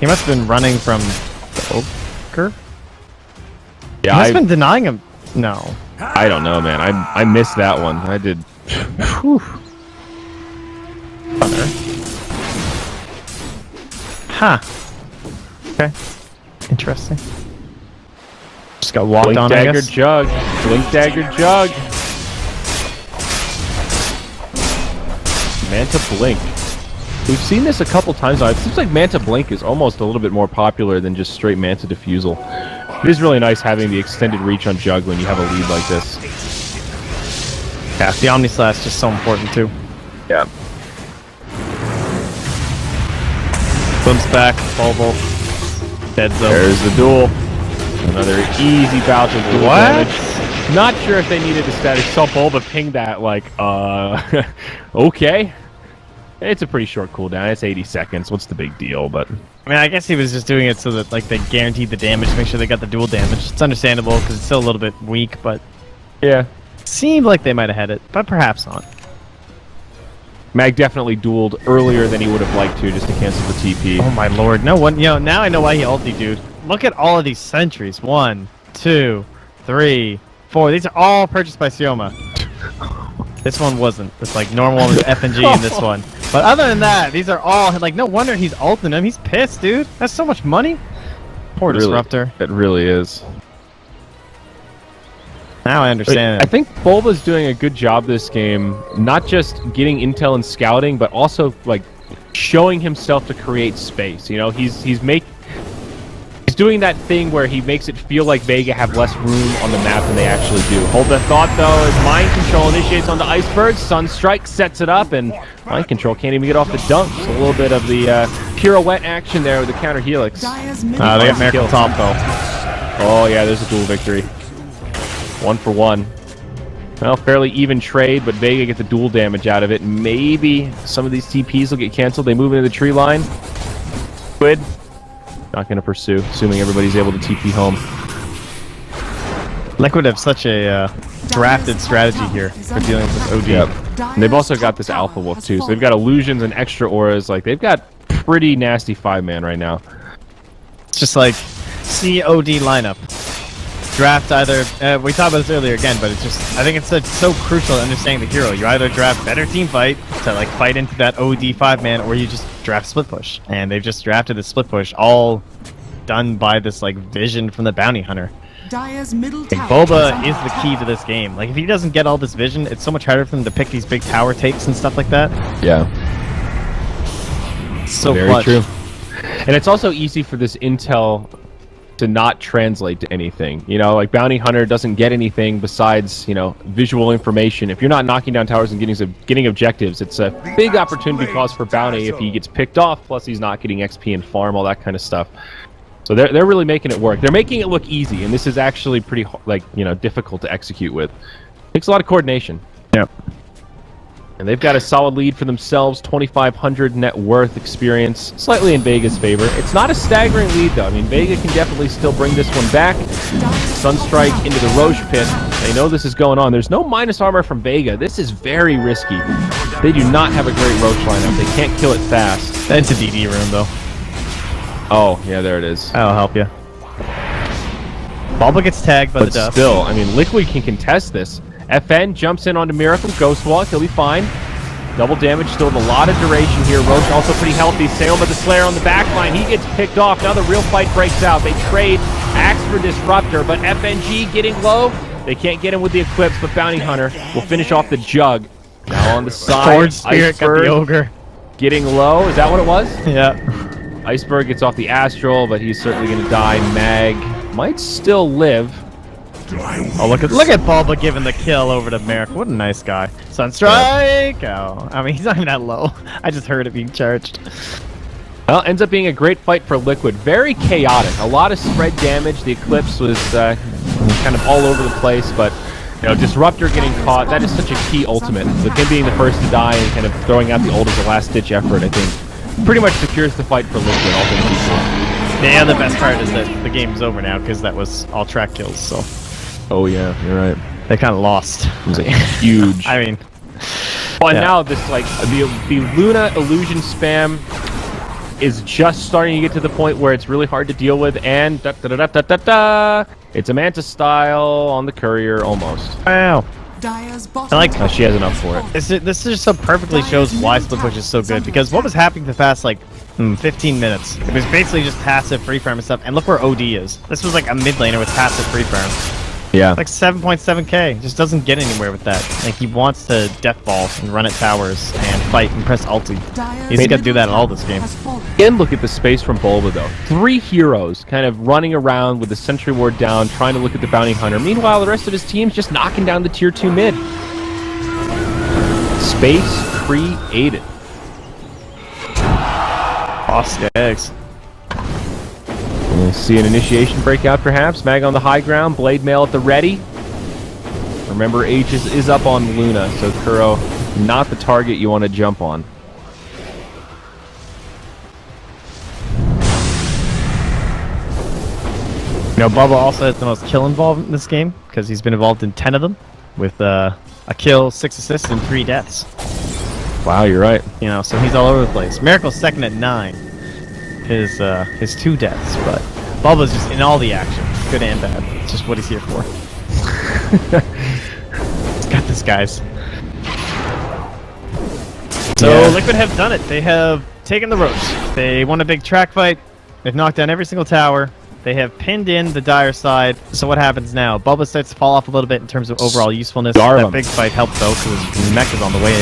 Speaker 2: He must have been running from the Ogre?
Speaker 1: Yeah,
Speaker 2: He must have been denying him. No.
Speaker 1: I don't know, man. I missed that one. I did. Whew.
Speaker 2: Huh. Okay. Interesting. Just got walked
Speaker 1: Blink
Speaker 2: on, I
Speaker 1: dagger
Speaker 2: guess.
Speaker 1: jug. Blink dagger jug. Manta blink. We've seen this a couple times now. It seems like Manta blink is almost a little bit more popular than just straight Manta diffusal. It is really nice having the extended reach on jug when you have a lead like this.
Speaker 2: Yeah, the Omni Slash is just so important too.
Speaker 1: Yeah.
Speaker 2: Glimpse back, Bulbul. Dead zone.
Speaker 1: There's the duel. Another easy bout of duel
Speaker 2: What?
Speaker 1: damage. Not sure if they needed to static. Saw Bulba ping that like, okay. It's a pretty short cooldown. It's 80 seconds. What's the big deal? But
Speaker 2: I mean, I guess he was just doing it so that like they guaranteed the damage, make sure they got the dual damage. It's understandable because it's still a little bit weak, but
Speaker 1: yeah,
Speaker 2: seemed like they might have had it, but perhaps not.
Speaker 1: Mag definitely dueled earlier than he would have liked to, just to cancel the TP.
Speaker 2: Oh my lord, no one, now I know why he ulti, dude. Look at all of these sentries. 1, 2, 3, 4. These are all purchased by Sioma. This one wasn't. It's like normal one with FNG and this one. But other than that, these are all, like, no wonder he's ulting them. He's pissed, dude. That's so much money. Poor Disruptor.
Speaker 1: It really is.
Speaker 2: Now I understand.
Speaker 1: I think Bulba's doing a good job this game, not just getting intel and scouting, but also like showing himself to create space. You know, he's doing that thing where he makes it feel like Vega have less room on the map than they actually do. Hold that thought though, as Mind Control initiates onto Iceberg, Sunstrike sets it up, and Mind Control can't even get off the dunk. So a little bit of the pirouette action there with the counter helix.
Speaker 3: Dyer's
Speaker 2: They got Miracle top though.
Speaker 1: Oh yeah, there's a duel victory. 1 for 1. Well, fairly even trade, but Vega gets the dual damage out of it. Maybe some of these TPs will get canceled. They move into the tree line. Squid. Not going to pursue, assuming everybody's able to TP home.
Speaker 2: Liquid have such a drafted strategy here for dealing with this OD.
Speaker 1: Yep. And they've also got this Alpha Wolf too, so they've got illusions and extra auras. Like, they've got pretty nasty 5-man right now.
Speaker 2: It's just like, COD lineup. Draft either, we talked about this earlier again, but it's just, I think it's so crucial to understanding the hero. You either draft better team fight to like fight into that OD 5-man, or you just draft split push. And they've just drafted the split push, all done by this like vision from the bounty hunter.
Speaker 3: Dyer's middle
Speaker 2: Like,
Speaker 3: tower
Speaker 2: Boba is the key to this game. Like, if he doesn't get all this vision, it's so much harder for him to pick these big tower takes and stuff like that.
Speaker 1: Yeah.
Speaker 2: It's so
Speaker 1: Very
Speaker 2: clutch.
Speaker 1: true. And it's also easy for this intel to not translate to anything. You know, like Bounty Hunter doesn't get anything besides, you know, visual information. If you're not knocking down towers and getting objectives, it's a big opportunity cost for Bounty if he gets picked off, plus he's not getting XP and farm, all that kind of stuff. So they're really making it work. They're making it look easy, and this is actually pretty, like, you know, difficult to execute with. Takes a lot of coordination.
Speaker 2: Yep.
Speaker 1: And they've got a solid lead for themselves, 2,500 net worth experience, slightly in Vega's favor. It's not a staggering lead, though. I mean, Vega can definitely still bring this one back. Sunstrike into the Roche pit. They know this is going on. There's no minus armor from Vega. This is very risky. They do not have a great Roche lineup. They can't kill it fast.
Speaker 2: It's a DD room, though.
Speaker 1: Oh, yeah, there it is.
Speaker 2: That'll help you. Bulba gets tagged by the
Speaker 1: But
Speaker 2: Duff.
Speaker 1: still, I mean, Liquid can contest this. FN jumps in onto Miracle, Ghost Walk, he'll be fine. Double damage, still have a lot of duration here. Roche also pretty healthy. Sailma the Slayer on the back line, he gets picked off. Now the real fight breaks out. They trade Axe for Disruptor, but FNG getting low. They can't get him with the Eclipse, but Bounty Hunter will finish off the Jug. Now on the side,
Speaker 2: Forge Spirit got the Ogre.
Speaker 1: getting low. Is that what it was?
Speaker 2: Yeah.
Speaker 1: Iceberg gets off the Astral, but he's certainly going to die. Mag might still live.
Speaker 2: Oh, look at Bulba giving the kill over to Merrick. What a nice guy. Sunstrike! Oh, I mean, he's not even that low. I just heard it being charged.
Speaker 1: Well, ends up being a great fight for Liquid. Very chaotic. A lot of spread damage. The Eclipse was kind of all over the place, but you know, Disruptor getting caught, that is such a key ultimate. With him being the first to die and kind of throwing out the ult as a last-ditch effort, I think pretty much secures the fight for Liquid, all things equal.
Speaker 2: Yeah, the best part is that the game's over now, because that was all track kills, so...
Speaker 1: Oh yeah, you're right.
Speaker 2: They kind of lost.
Speaker 1: It was huge.
Speaker 2: I mean...
Speaker 1: But
Speaker 2: yeah.
Speaker 1: now this, like, the Luna illusion spam is just starting to get to the point where it's really hard to deal with, and da-da-da-da-da-da! It's a Manta style on the courier, almost.
Speaker 2: Wow.
Speaker 3: Dyer's bottom
Speaker 2: I like
Speaker 3: tower
Speaker 1: she has enough for it.
Speaker 2: This just so perfectly shows why Split Push is so good, because what was happening for the past, like, 15 minutes? It was basically just passive free farm and stuff, and look where OD is. This was like a mid laner with passive free farm.
Speaker 1: Yeah.
Speaker 2: Like 7.7k. Just doesn't get anywhere with that. Like, he wants to death ball and run at towers and fight and press ulti. He's got to do that in all this game.
Speaker 1: Again, look at the space from Bulba, though. 3 heroes kind of running around with the Sentry Ward down, trying to look at the Bounty Hunter. Meanwhile, the rest of his team's just knocking down the Tier 2 mid. Space created.
Speaker 2: Boss Skags.
Speaker 1: We'll see an initiation breakout, perhaps. Mag on the high ground, Blade Mail at the ready. Remember, H is up on Luna, so Kuro, not the target you want to jump on.
Speaker 2: You know, Bubba also has the most kill involved in this game, because he's been involved in 10 of them. with a kill, 6 assists, and 3 deaths.
Speaker 1: Wow, you're right.
Speaker 2: You know, so he's all over the place. Miracle's second at 9. His 2 deaths, but Bubba's just in all the action, good and bad. It's just what he's here for. He's got this, guys. So
Speaker 1: Yeah.
Speaker 2: Liquid have done it. They have taken the ropes. They won a big track fight. They've knocked down every single tower. They have pinned in the dire side. So what happens now? Bubba starts to fall off a little bit in terms of overall usefulness.
Speaker 1: Darn
Speaker 2: That
Speaker 1: him.
Speaker 2: big fight helped though, because Mech is on the way.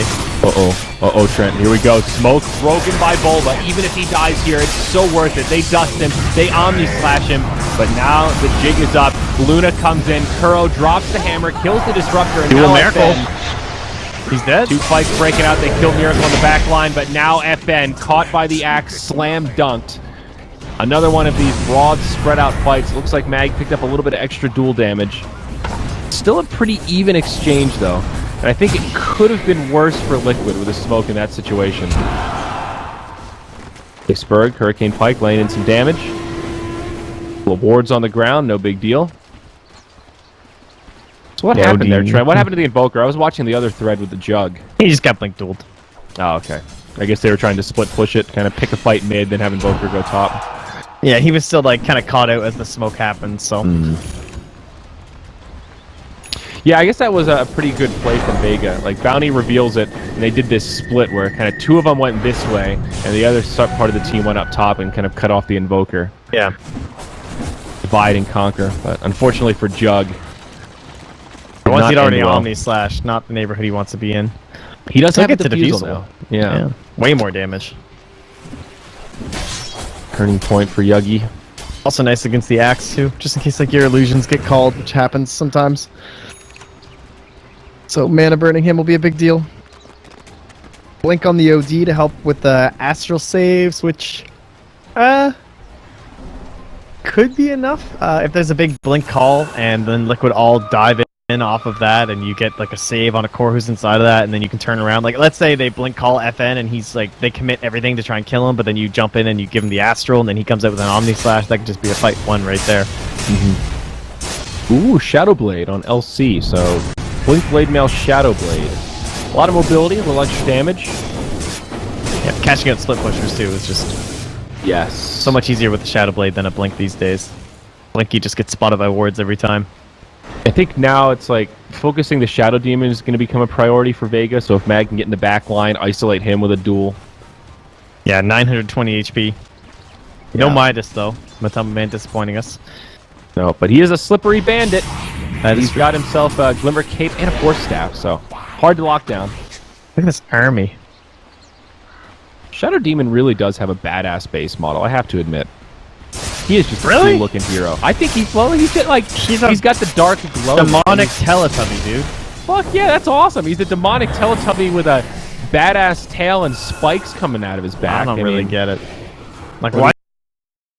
Speaker 1: Uh-oh, Trent. Here we go. Smoke broken by Bulba. Even if he dies here, it's so worth it. They dust him. They Omni-slash him. But now the jig is up. Luna comes in. Kuro drops the hammer, kills the Disruptor, and
Speaker 2: Dual
Speaker 1: now
Speaker 2: Miracle.
Speaker 1: FN.
Speaker 2: He's dead.
Speaker 1: 2 fights breaking out. They kill Miracle on the back line, but now FN, caught by the axe, slam dunked. Another one of these broad, spread out fights. Looks like Mag picked up a little bit of extra duel damage. Still a pretty even exchange, though. And I think it could have been worse for Liquid with a smoke in that situation. Iceberg, Hurricane Pike laying in some damage. Little wards on the ground, no big deal. So what happened there, Trent? What happened to the Invoker? I was watching the other thread with the Jug.
Speaker 2: He just got blink dueled.
Speaker 1: Oh, okay. I guess they were trying to split push it, kind of pick a fight mid, then have Invoker go top.
Speaker 2: Yeah, he was still like kind of caught out as the smoke happened, so.
Speaker 1: Yeah, I guess that was a pretty good play from Vega. Like, Bounty reveals it, and they did this split where kind of 2 of them went this way, and the other part of the team went up top and kind of cut off the Invoker.
Speaker 2: Yeah.
Speaker 1: Divide and conquer. But unfortunately for Jug,
Speaker 2: Once
Speaker 1: not
Speaker 2: he'd already
Speaker 1: end well.
Speaker 2: Omni-slash, not the neighborhood he wants to be in.
Speaker 1: he does
Speaker 2: He'll
Speaker 1: have
Speaker 2: get
Speaker 1: a
Speaker 2: to
Speaker 1: defusal
Speaker 2: defusal.
Speaker 1: now. Yeah.
Speaker 2: Way more damage.
Speaker 1: Turning point for Yuggy.
Speaker 2: Also nice against the axe too, just in case like your illusions get called, which happens sometimes. So mana burning him will be a big deal. Blink on the OD to help with the astral saves, which could be enough. If there's a big blink call and then Liquid all dive in off of that and you get like a save on a core who's inside of that and then you can turn around. Like let's say they blink call FN and he's like they commit everything to try and kill him, but then you jump in and you give him the astral and then he comes out with an Omni-slash. That could just be a fight 1 right there.
Speaker 1: Ooh, Shadow Blade on LC. So, Blink Blade Mail Shadow Blade. A lot of mobility, a little extra damage.
Speaker 2: Yeah, catching out split pushers too is just
Speaker 1: Yes.
Speaker 2: so much easier with the Shadow Blade than a Blink these days. Blinky just gets spotted by wards every time.
Speaker 1: I think now it's like focusing the Shadow Demon is going to become a priority for Vega. So if Mag can get in the back line, isolate him with a duel.
Speaker 2: Yeah, 920 HP. No
Speaker 1: Yeah.
Speaker 2: Midas though. Matama Man disappointing us.
Speaker 1: No, but he is a slippery bandit.
Speaker 2: That
Speaker 1: He's
Speaker 2: is
Speaker 1: got himself a Glimmer Cape and a Force Staff, so hard to lock down.
Speaker 2: Look at this army.
Speaker 1: Shadow Demon really does have a badass base model, I have to admit. He is just a
Speaker 2: Really?
Speaker 1: cool looking hero. I think he's he's got the dark glow.
Speaker 2: Demonic Teletubby, dude.
Speaker 1: Fuck yeah, that's awesome. He's a demonic Teletubby with a badass tail and spikes coming out of his back.
Speaker 2: I don't really get it. Like
Speaker 1: Really?
Speaker 2: why?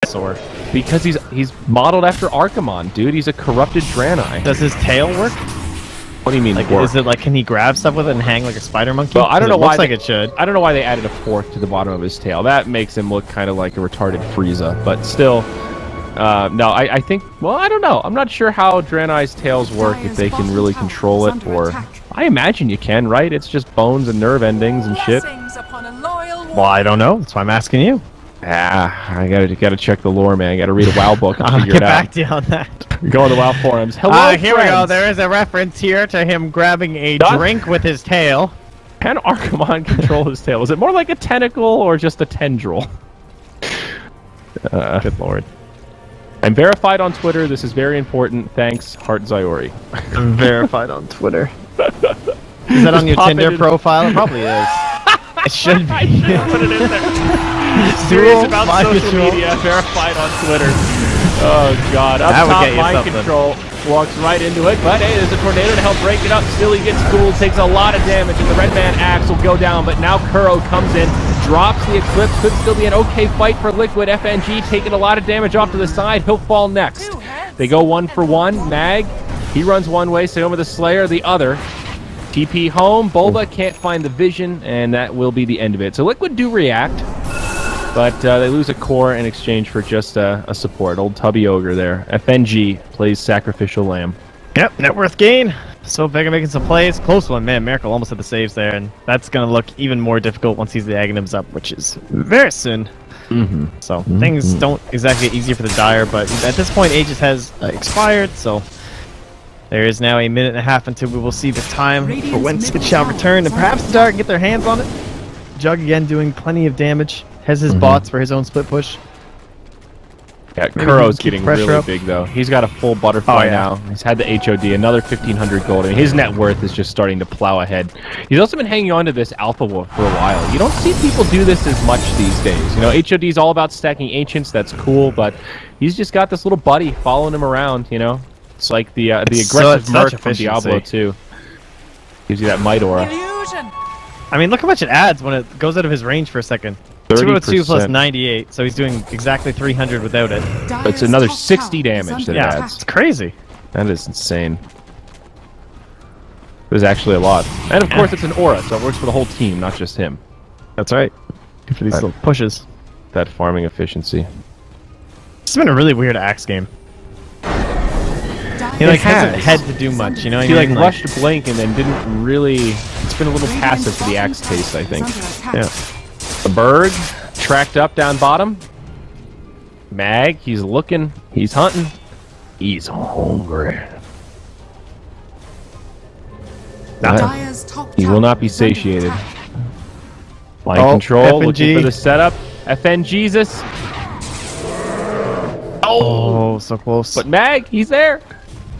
Speaker 2: Sword.
Speaker 1: Because he's modeled after Archimon, dude. He's a corrupted Draenei.
Speaker 2: Does his tail work?
Speaker 1: What do you mean?
Speaker 2: Like,
Speaker 1: work?
Speaker 2: is it like can he grab stuff with it and hang like a spider monkey?
Speaker 1: Well, I don't
Speaker 2: 'Cause
Speaker 1: know
Speaker 2: it
Speaker 1: why
Speaker 2: looks like
Speaker 1: they-
Speaker 2: it should.
Speaker 1: I don't know why they added a fork to the bottom of his tail. That makes him look kind of like a retarded Frieza. But still, no, I think. Well, I don't know. I'm not sure how Draenei's tails work if they can really control it, or I imagine you can, right? It's just bones and nerve endings and shit.
Speaker 2: Well, I don't know. That's why I'm asking you.
Speaker 1: I gotta check the lore, man. I gotta read a WoW book and
Speaker 2: I'll
Speaker 1: figure
Speaker 2: get
Speaker 1: it
Speaker 2: back
Speaker 1: out.
Speaker 2: to you on that.
Speaker 1: Go on the WoW forums. Hello,
Speaker 2: Here we go.
Speaker 1: friends.
Speaker 2: There is a reference here to him grabbing a
Speaker 1: Does-
Speaker 2: drink with his tail.
Speaker 1: Can Archimon control his tail? Is it more like a tentacle or just a tendril?
Speaker 2: Good lord.
Speaker 1: I'm verified on Twitter. This is very important. Thanks, Heart Zyori.
Speaker 2: I'm verified on Twitter. Is that on your
Speaker 1: pop it
Speaker 2: Tinder
Speaker 1: in-
Speaker 2: profile? It probably is. It should be.
Speaker 1: I should have put it in there.
Speaker 2: Serious
Speaker 1: Serious about
Speaker 2: mind
Speaker 1: social
Speaker 2: control.
Speaker 1: media, verified on Twitter. Oh god, up
Speaker 2: That would
Speaker 1: top,
Speaker 2: get you
Speaker 1: mind
Speaker 2: something.
Speaker 1: control walks right into it, but hey, there's a tornado to help break it up. Still, he gets fooled, takes a lot of damage, and the red man axe will go down. But now Kuro comes in, drops the Eclipse. Could still be an okay fight for Liquid. FNG taking a lot of damage off to the side. He'll fall next. They go 1-for-1. Mag, he runs one way, Sayoma the Slayer the other. TP home. Bulba can't find the vision, and that will be the end of it. So Liquid do react, but they lose a core in exchange for just a support. Old Tubby Ogre there. FNG plays Sacrificial Lamb.
Speaker 2: Yep, net worth gain. So Vega making some plays. Close one, man. Miracle almost had the saves there, and that's going to look even more difficult once he's the Aghanims up, which is very soon. So things don't exactly get easier for the Dire, but at this point, Aegis has expired, so there is now a minute and a half until we will see the time for when it shall return, and perhaps the Dire can get their hands on it. Jug again doing plenty of damage. Has his bots for his own split push.
Speaker 1: Yeah,
Speaker 2: Maybe
Speaker 1: Kuro's
Speaker 2: keep
Speaker 1: getting
Speaker 2: pressure
Speaker 1: really
Speaker 2: up.
Speaker 1: big though. He's got a full butterfly now. He's had the HOD, another 1,500 gold, and his net worth is just starting to plow ahead. He's also been hanging on to this Alpha Wolf for a while. You don't see people do this as much these days. You know, HOD is all about stacking Ancients. That's cool, but he's just got this little buddy following him around. You know, it's like the aggressive
Speaker 2: such
Speaker 1: Merc from
Speaker 2: efficiency.
Speaker 1: Diablo 2. Gives you that might aura.
Speaker 3: Illusion.
Speaker 2: I mean, look how much it adds when it goes out of his range for a second. 202 plus 98, so he's doing exactly 300 without it.
Speaker 1: It's another 60 damage that it
Speaker 2: Yeah,
Speaker 1: adds.
Speaker 2: it's crazy.
Speaker 1: That is insane. There's actually a lot. And of course it's an aura, so it works for the whole team, not just him.
Speaker 2: That's right. Good for these little pushes.
Speaker 1: That farming efficiency.
Speaker 2: It's been a really weird Axe game. He like hasn't had to do much, you know what
Speaker 1: He
Speaker 2: I
Speaker 1: like
Speaker 2: mean?
Speaker 1: rushed Blink and then didn't really... It's been a little passive for the Axe taste, I think.
Speaker 2: Yeah.
Speaker 1: The Berg, tracked up down bottom. Mag, he's looking, he's hunting. He's hungry.
Speaker 3: Dire's top
Speaker 1: He will
Speaker 3: tower
Speaker 1: not be
Speaker 3: is under
Speaker 1: satiated.
Speaker 3: attack.
Speaker 1: Line
Speaker 2: Oh,
Speaker 1: control, looking
Speaker 2: FNG.
Speaker 1: for the setup. FN Jesus. Oh!
Speaker 2: Oh, so close.
Speaker 1: But Mag, he's there.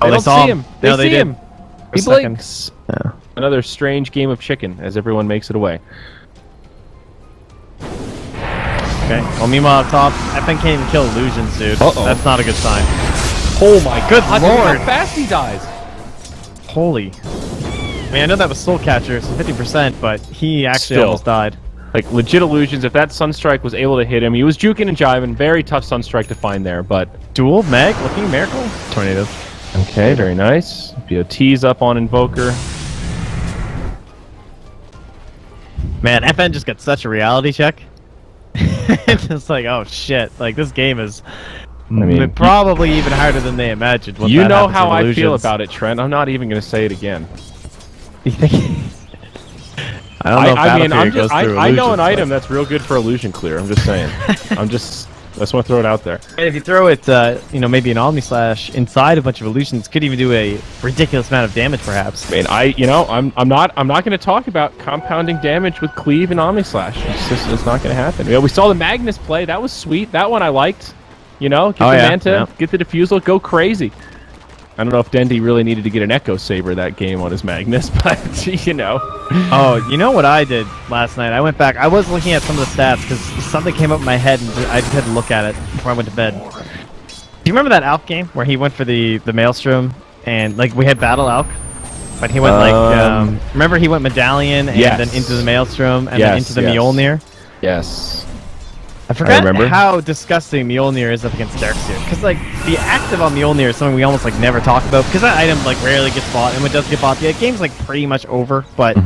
Speaker 2: Oh,
Speaker 1: They
Speaker 2: they
Speaker 1: don't
Speaker 2: saw
Speaker 1: see
Speaker 2: him.
Speaker 1: him. They
Speaker 2: No, they
Speaker 1: see
Speaker 2: did.
Speaker 1: him.
Speaker 2: For a
Speaker 1: He
Speaker 2: second.
Speaker 1: blinks.
Speaker 2: Yeah.
Speaker 1: Another strange game of chicken as everyone makes it away.
Speaker 2: Okay. Well, meanwhile up top, FN can't even kill illusions, dude.
Speaker 1: Uh-oh.
Speaker 2: That's not a good sign.
Speaker 1: Oh my
Speaker 2: Good
Speaker 1: god,
Speaker 2: lord.
Speaker 1: how fast he dies.
Speaker 2: Holy. I mean, I know that was Soul Catcher, so 50%, but he actually
Speaker 1: Still.
Speaker 2: almost died.
Speaker 1: Like, legit illusions, if that Sunstrike was able to hit him, he was juking and jiving. Very tough Sunstrike to find there, but...
Speaker 2: Duel, Meg, looking miracle. Tornado.
Speaker 1: Okay, very nice. BOT's up on Invoker.
Speaker 2: Man, FN just got such a reality check. It's like, oh shit, like this game is
Speaker 1: mean,
Speaker 2: probably even harder than they imagined. Once
Speaker 1: You
Speaker 2: that
Speaker 1: know
Speaker 2: happens
Speaker 1: how
Speaker 2: with
Speaker 1: I feel
Speaker 2: illusions.
Speaker 1: about it, Trent. I'm not even going to say it again.
Speaker 2: You think? I don't know if
Speaker 1: I mean,
Speaker 2: Battlefield goes through
Speaker 1: I know an
Speaker 2: illusions,
Speaker 1: item
Speaker 2: but-
Speaker 1: that's real good for illusion clear. I'm just saying. I just want to throw it out there.
Speaker 2: And if you throw it, you know, maybe an Omni Slash inside a bunch of illusions, could even do a ridiculous amount of damage, perhaps.
Speaker 1: I mean, I'm not going to talk about compounding damage with Cleave and Omni Slash. It's not going to happen. Yeah, we saw the Magnus play. That was sweet. That one I liked. You know, get
Speaker 2: Oh,
Speaker 1: the
Speaker 2: yeah,
Speaker 1: Manta,
Speaker 2: yeah.
Speaker 1: get the Diffusal, go crazy. I don't know if Dendy really needed to get an Echo Saber that game on his Magnus, but you know.
Speaker 2: Oh, you know what I did last night? I went back. I was looking at some of the stats because something came up in my head, and I just had to look at it before I went to bed. Do you remember that Alk game where he went for the Maelstrom and like we had Battle Alk, but he went remember he went Medallion and
Speaker 1: Yes.
Speaker 2: then into the Maelstrom and then
Speaker 1: Yes,
Speaker 2: into the
Speaker 1: yes.
Speaker 2: Mjolnir.
Speaker 1: Yes.
Speaker 2: I forgot
Speaker 1: remember.
Speaker 2: how disgusting Mjolnir is up against Darkseer. Because like the active on Mjolnir is something we almost like never talk about because that item like rarely gets bought, and when it does get bought, the game's like pretty much over. But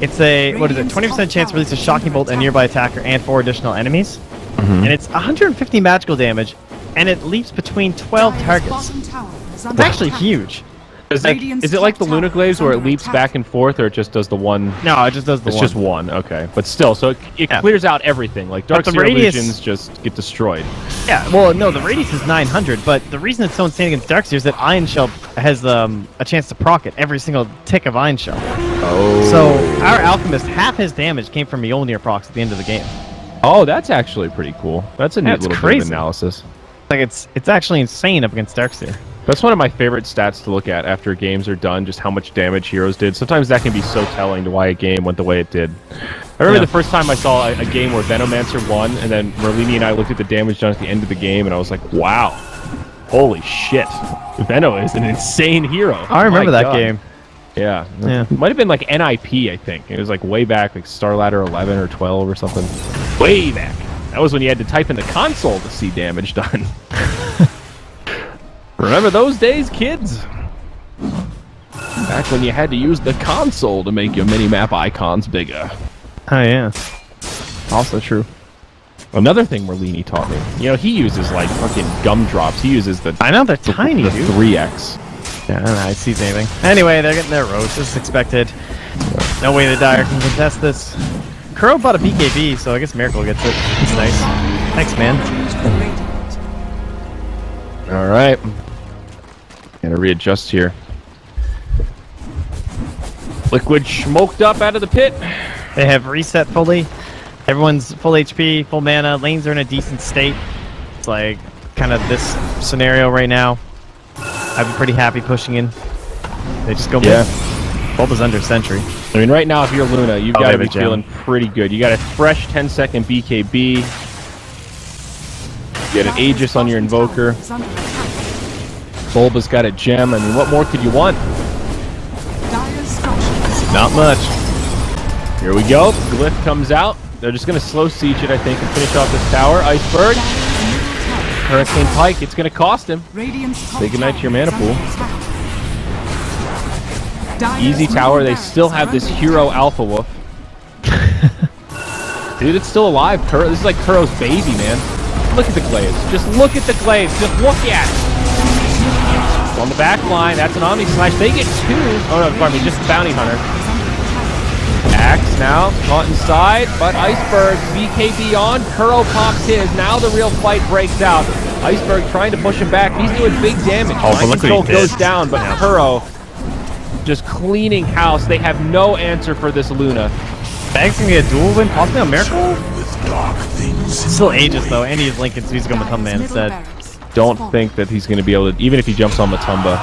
Speaker 2: it's a 20% chance to release a shocking bolt at a nearby attacker and 4 additional enemies, and it's 150 magical damage, and it leaps between 12
Speaker 3: Dire's
Speaker 2: targets.
Speaker 3: bottom tower is
Speaker 2: It's
Speaker 3: under
Speaker 2: actually
Speaker 3: attack.
Speaker 2: huge.
Speaker 1: Is
Speaker 3: Radiant's
Speaker 1: it like the
Speaker 3: top tower
Speaker 1: Luna Glaives
Speaker 3: is
Speaker 1: where it
Speaker 3: under
Speaker 1: leaps
Speaker 3: attack.
Speaker 1: back and forth, or it just does the one?
Speaker 2: No, it just does the
Speaker 1: It's
Speaker 2: one.
Speaker 1: just one, okay. But still, so it
Speaker 2: Yeah.
Speaker 1: clears out everything. Like
Speaker 2: But
Speaker 1: Dark
Speaker 2: the
Speaker 1: Seer
Speaker 2: radius-
Speaker 1: illusions just get destroyed.
Speaker 2: Yeah, well, no, the radius is 900, but the reason it's so insane against Darkseer is that Iron Shell has a chance to proc it every single tick of Iron Shell.
Speaker 1: Oh.
Speaker 2: So our Alchemist, half his damage came from Mjolnir procs at the end of the game.
Speaker 1: Oh, that's actually pretty cool. That's a neat
Speaker 2: That's
Speaker 1: little bit
Speaker 2: crazy.
Speaker 1: of analysis.
Speaker 2: Like it's actually insane up against Darkseer.
Speaker 1: That's one of my favorite stats to look at after games are done, just how much damage heroes did. Sometimes that can be so telling to why a game went the way it did. I remember the first time I saw a game where Venomancer won, and then Merlini and I looked at the damage done at the end of the game, and I was like, wow. Holy shit. Veno is an insane hero.
Speaker 2: I remember
Speaker 1: My
Speaker 2: that
Speaker 1: God.
Speaker 2: game.
Speaker 1: Yeah.
Speaker 2: Yeah.
Speaker 1: It might have been like NIP, I think. It was like way back, like Star Ladder 11 or 12 or something. Way back. That was when you had to type in the console to see damage done. Remember those days, kids? Back when you had to use the console to make your mini-map icons bigger.
Speaker 2: Oh yeah. Also true.
Speaker 1: Another thing Merlini taught me. You know, he uses like fucking gumdrops. He uses the
Speaker 2: I know they're tiny,
Speaker 1: the
Speaker 2: dude.
Speaker 1: 3x.
Speaker 2: Yeah, I don't know how he sees anything. Anyway, they're getting their roast. This is expected. No way the Dire can contest this. Kuro bought a BKB, so I guess Miracle gets it. It's nice. Thanks, man.
Speaker 1: All right. Gotta readjust here. Liquid smoked up out of the pit.
Speaker 2: They have reset fully. Everyone's full HP, full mana. Lanes are in a decent state. It's like kind of this scenario right now. I'd be pretty happy pushing in. They just go mid. Both is under Sentry.
Speaker 1: I mean, right now, if you're Luna, you've got to be
Speaker 2: gem.
Speaker 1: feeling pretty good. You got a fresh 10-second BKB. You get an Aegis on your Invoker. Bulba's got a gem. I mean, what more could you want?
Speaker 2: Not much.
Speaker 1: Here we go. Glyph comes out. They're just going to slow siege it, I think, and finish off this tower. Iceberg. Hurricane Pike. It's going to cost him. Say goodnight to your mana pool. Easy tower. They still have this hero Alpha Wolf. Dude, it's still alive. This is like Kuro's baby, man. Look at the glaives. Just look at the glaives. Just look at it. On the back line, that's an Omni Slash. They get two. Oh no, pardon me, just Bounty Hunter. Axe now, caught inside, but Iceberg, BKB on. Kuro pops his. Now the real fight breaks out. Iceberg trying to push him back. He's doing big damage. Mind Control goes down, but Kuro just cleaning house. They have no answer for this Luna.
Speaker 2: Banks can get a dual win, possibly a Miracle? Still Aegis though, and he's Lincoln, so he's going Matumba instead.
Speaker 1: Don't think that he's going to be able to, even if he jumps on Matumba.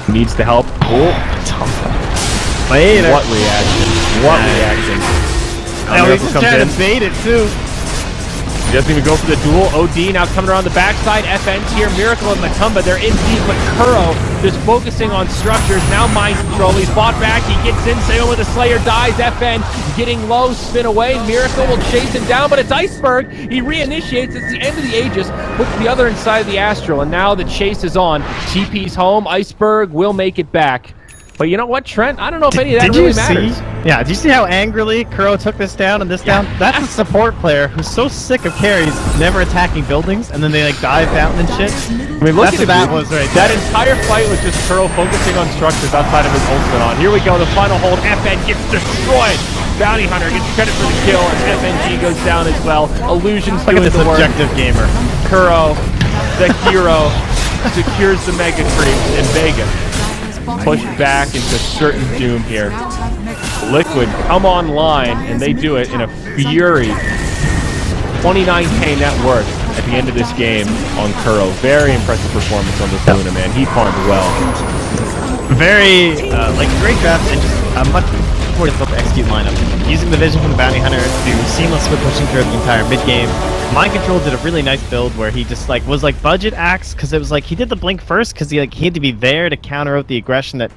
Speaker 1: He needs the help. Oh, Matumba.
Speaker 2: Later.
Speaker 1: What reaction? What reaction?
Speaker 2: Now he's just trying to bait it too.
Speaker 1: He doesn't even go for the duel. OD now coming around the backside. FN's here. Miracle and Matumba. They're in deep, but Kuro just focusing on structures. Now Mind Control. He's fought back. He gets in. Sail with the Slayer dies. FN getting low. Spin away. Miracle will chase him down, but it's Iceberg. He reinitiates. It's the end of the Aegis. Puts the other inside of the Astral, and now the chase is on. TP's home. Iceberg will make it back. But you know what, Trent? I don't know if any of that really matters.
Speaker 2: Yeah, did you see how angrily Kuro took this down and this down? That's a support player who's so sick of carries never attacking buildings, and then they like dive down and shit.
Speaker 1: I mean, look at
Speaker 2: that was right
Speaker 1: That
Speaker 2: there.
Speaker 1: entire fight was just Kuro focusing on structures outside of his ultimate on. Here we go, the final hold. FN gets destroyed. Bounty Hunter gets credit for the kill, and FNG goes down as well. Illusions
Speaker 2: Look
Speaker 1: doing
Speaker 2: at this
Speaker 1: the work.
Speaker 2: objective gamer.
Speaker 1: Kuro, the hero, secures the Mega Creep in Vega. Pushed back into certain doom here. Liquid come online, and they do it in a fury. 29k net worth at the end of this game on Kuro. Very impressive performance on this Luna, man. He farmed well.
Speaker 2: Very, like, great draft and just a much more difficult to execute lineup. Using the vision from the Bounty Hunter to seamless split pushing through the entire mid game. Mind Control did a really nice build where he just like was like budget axe because it was like he did the blink first because he had to be there to counter out the aggression that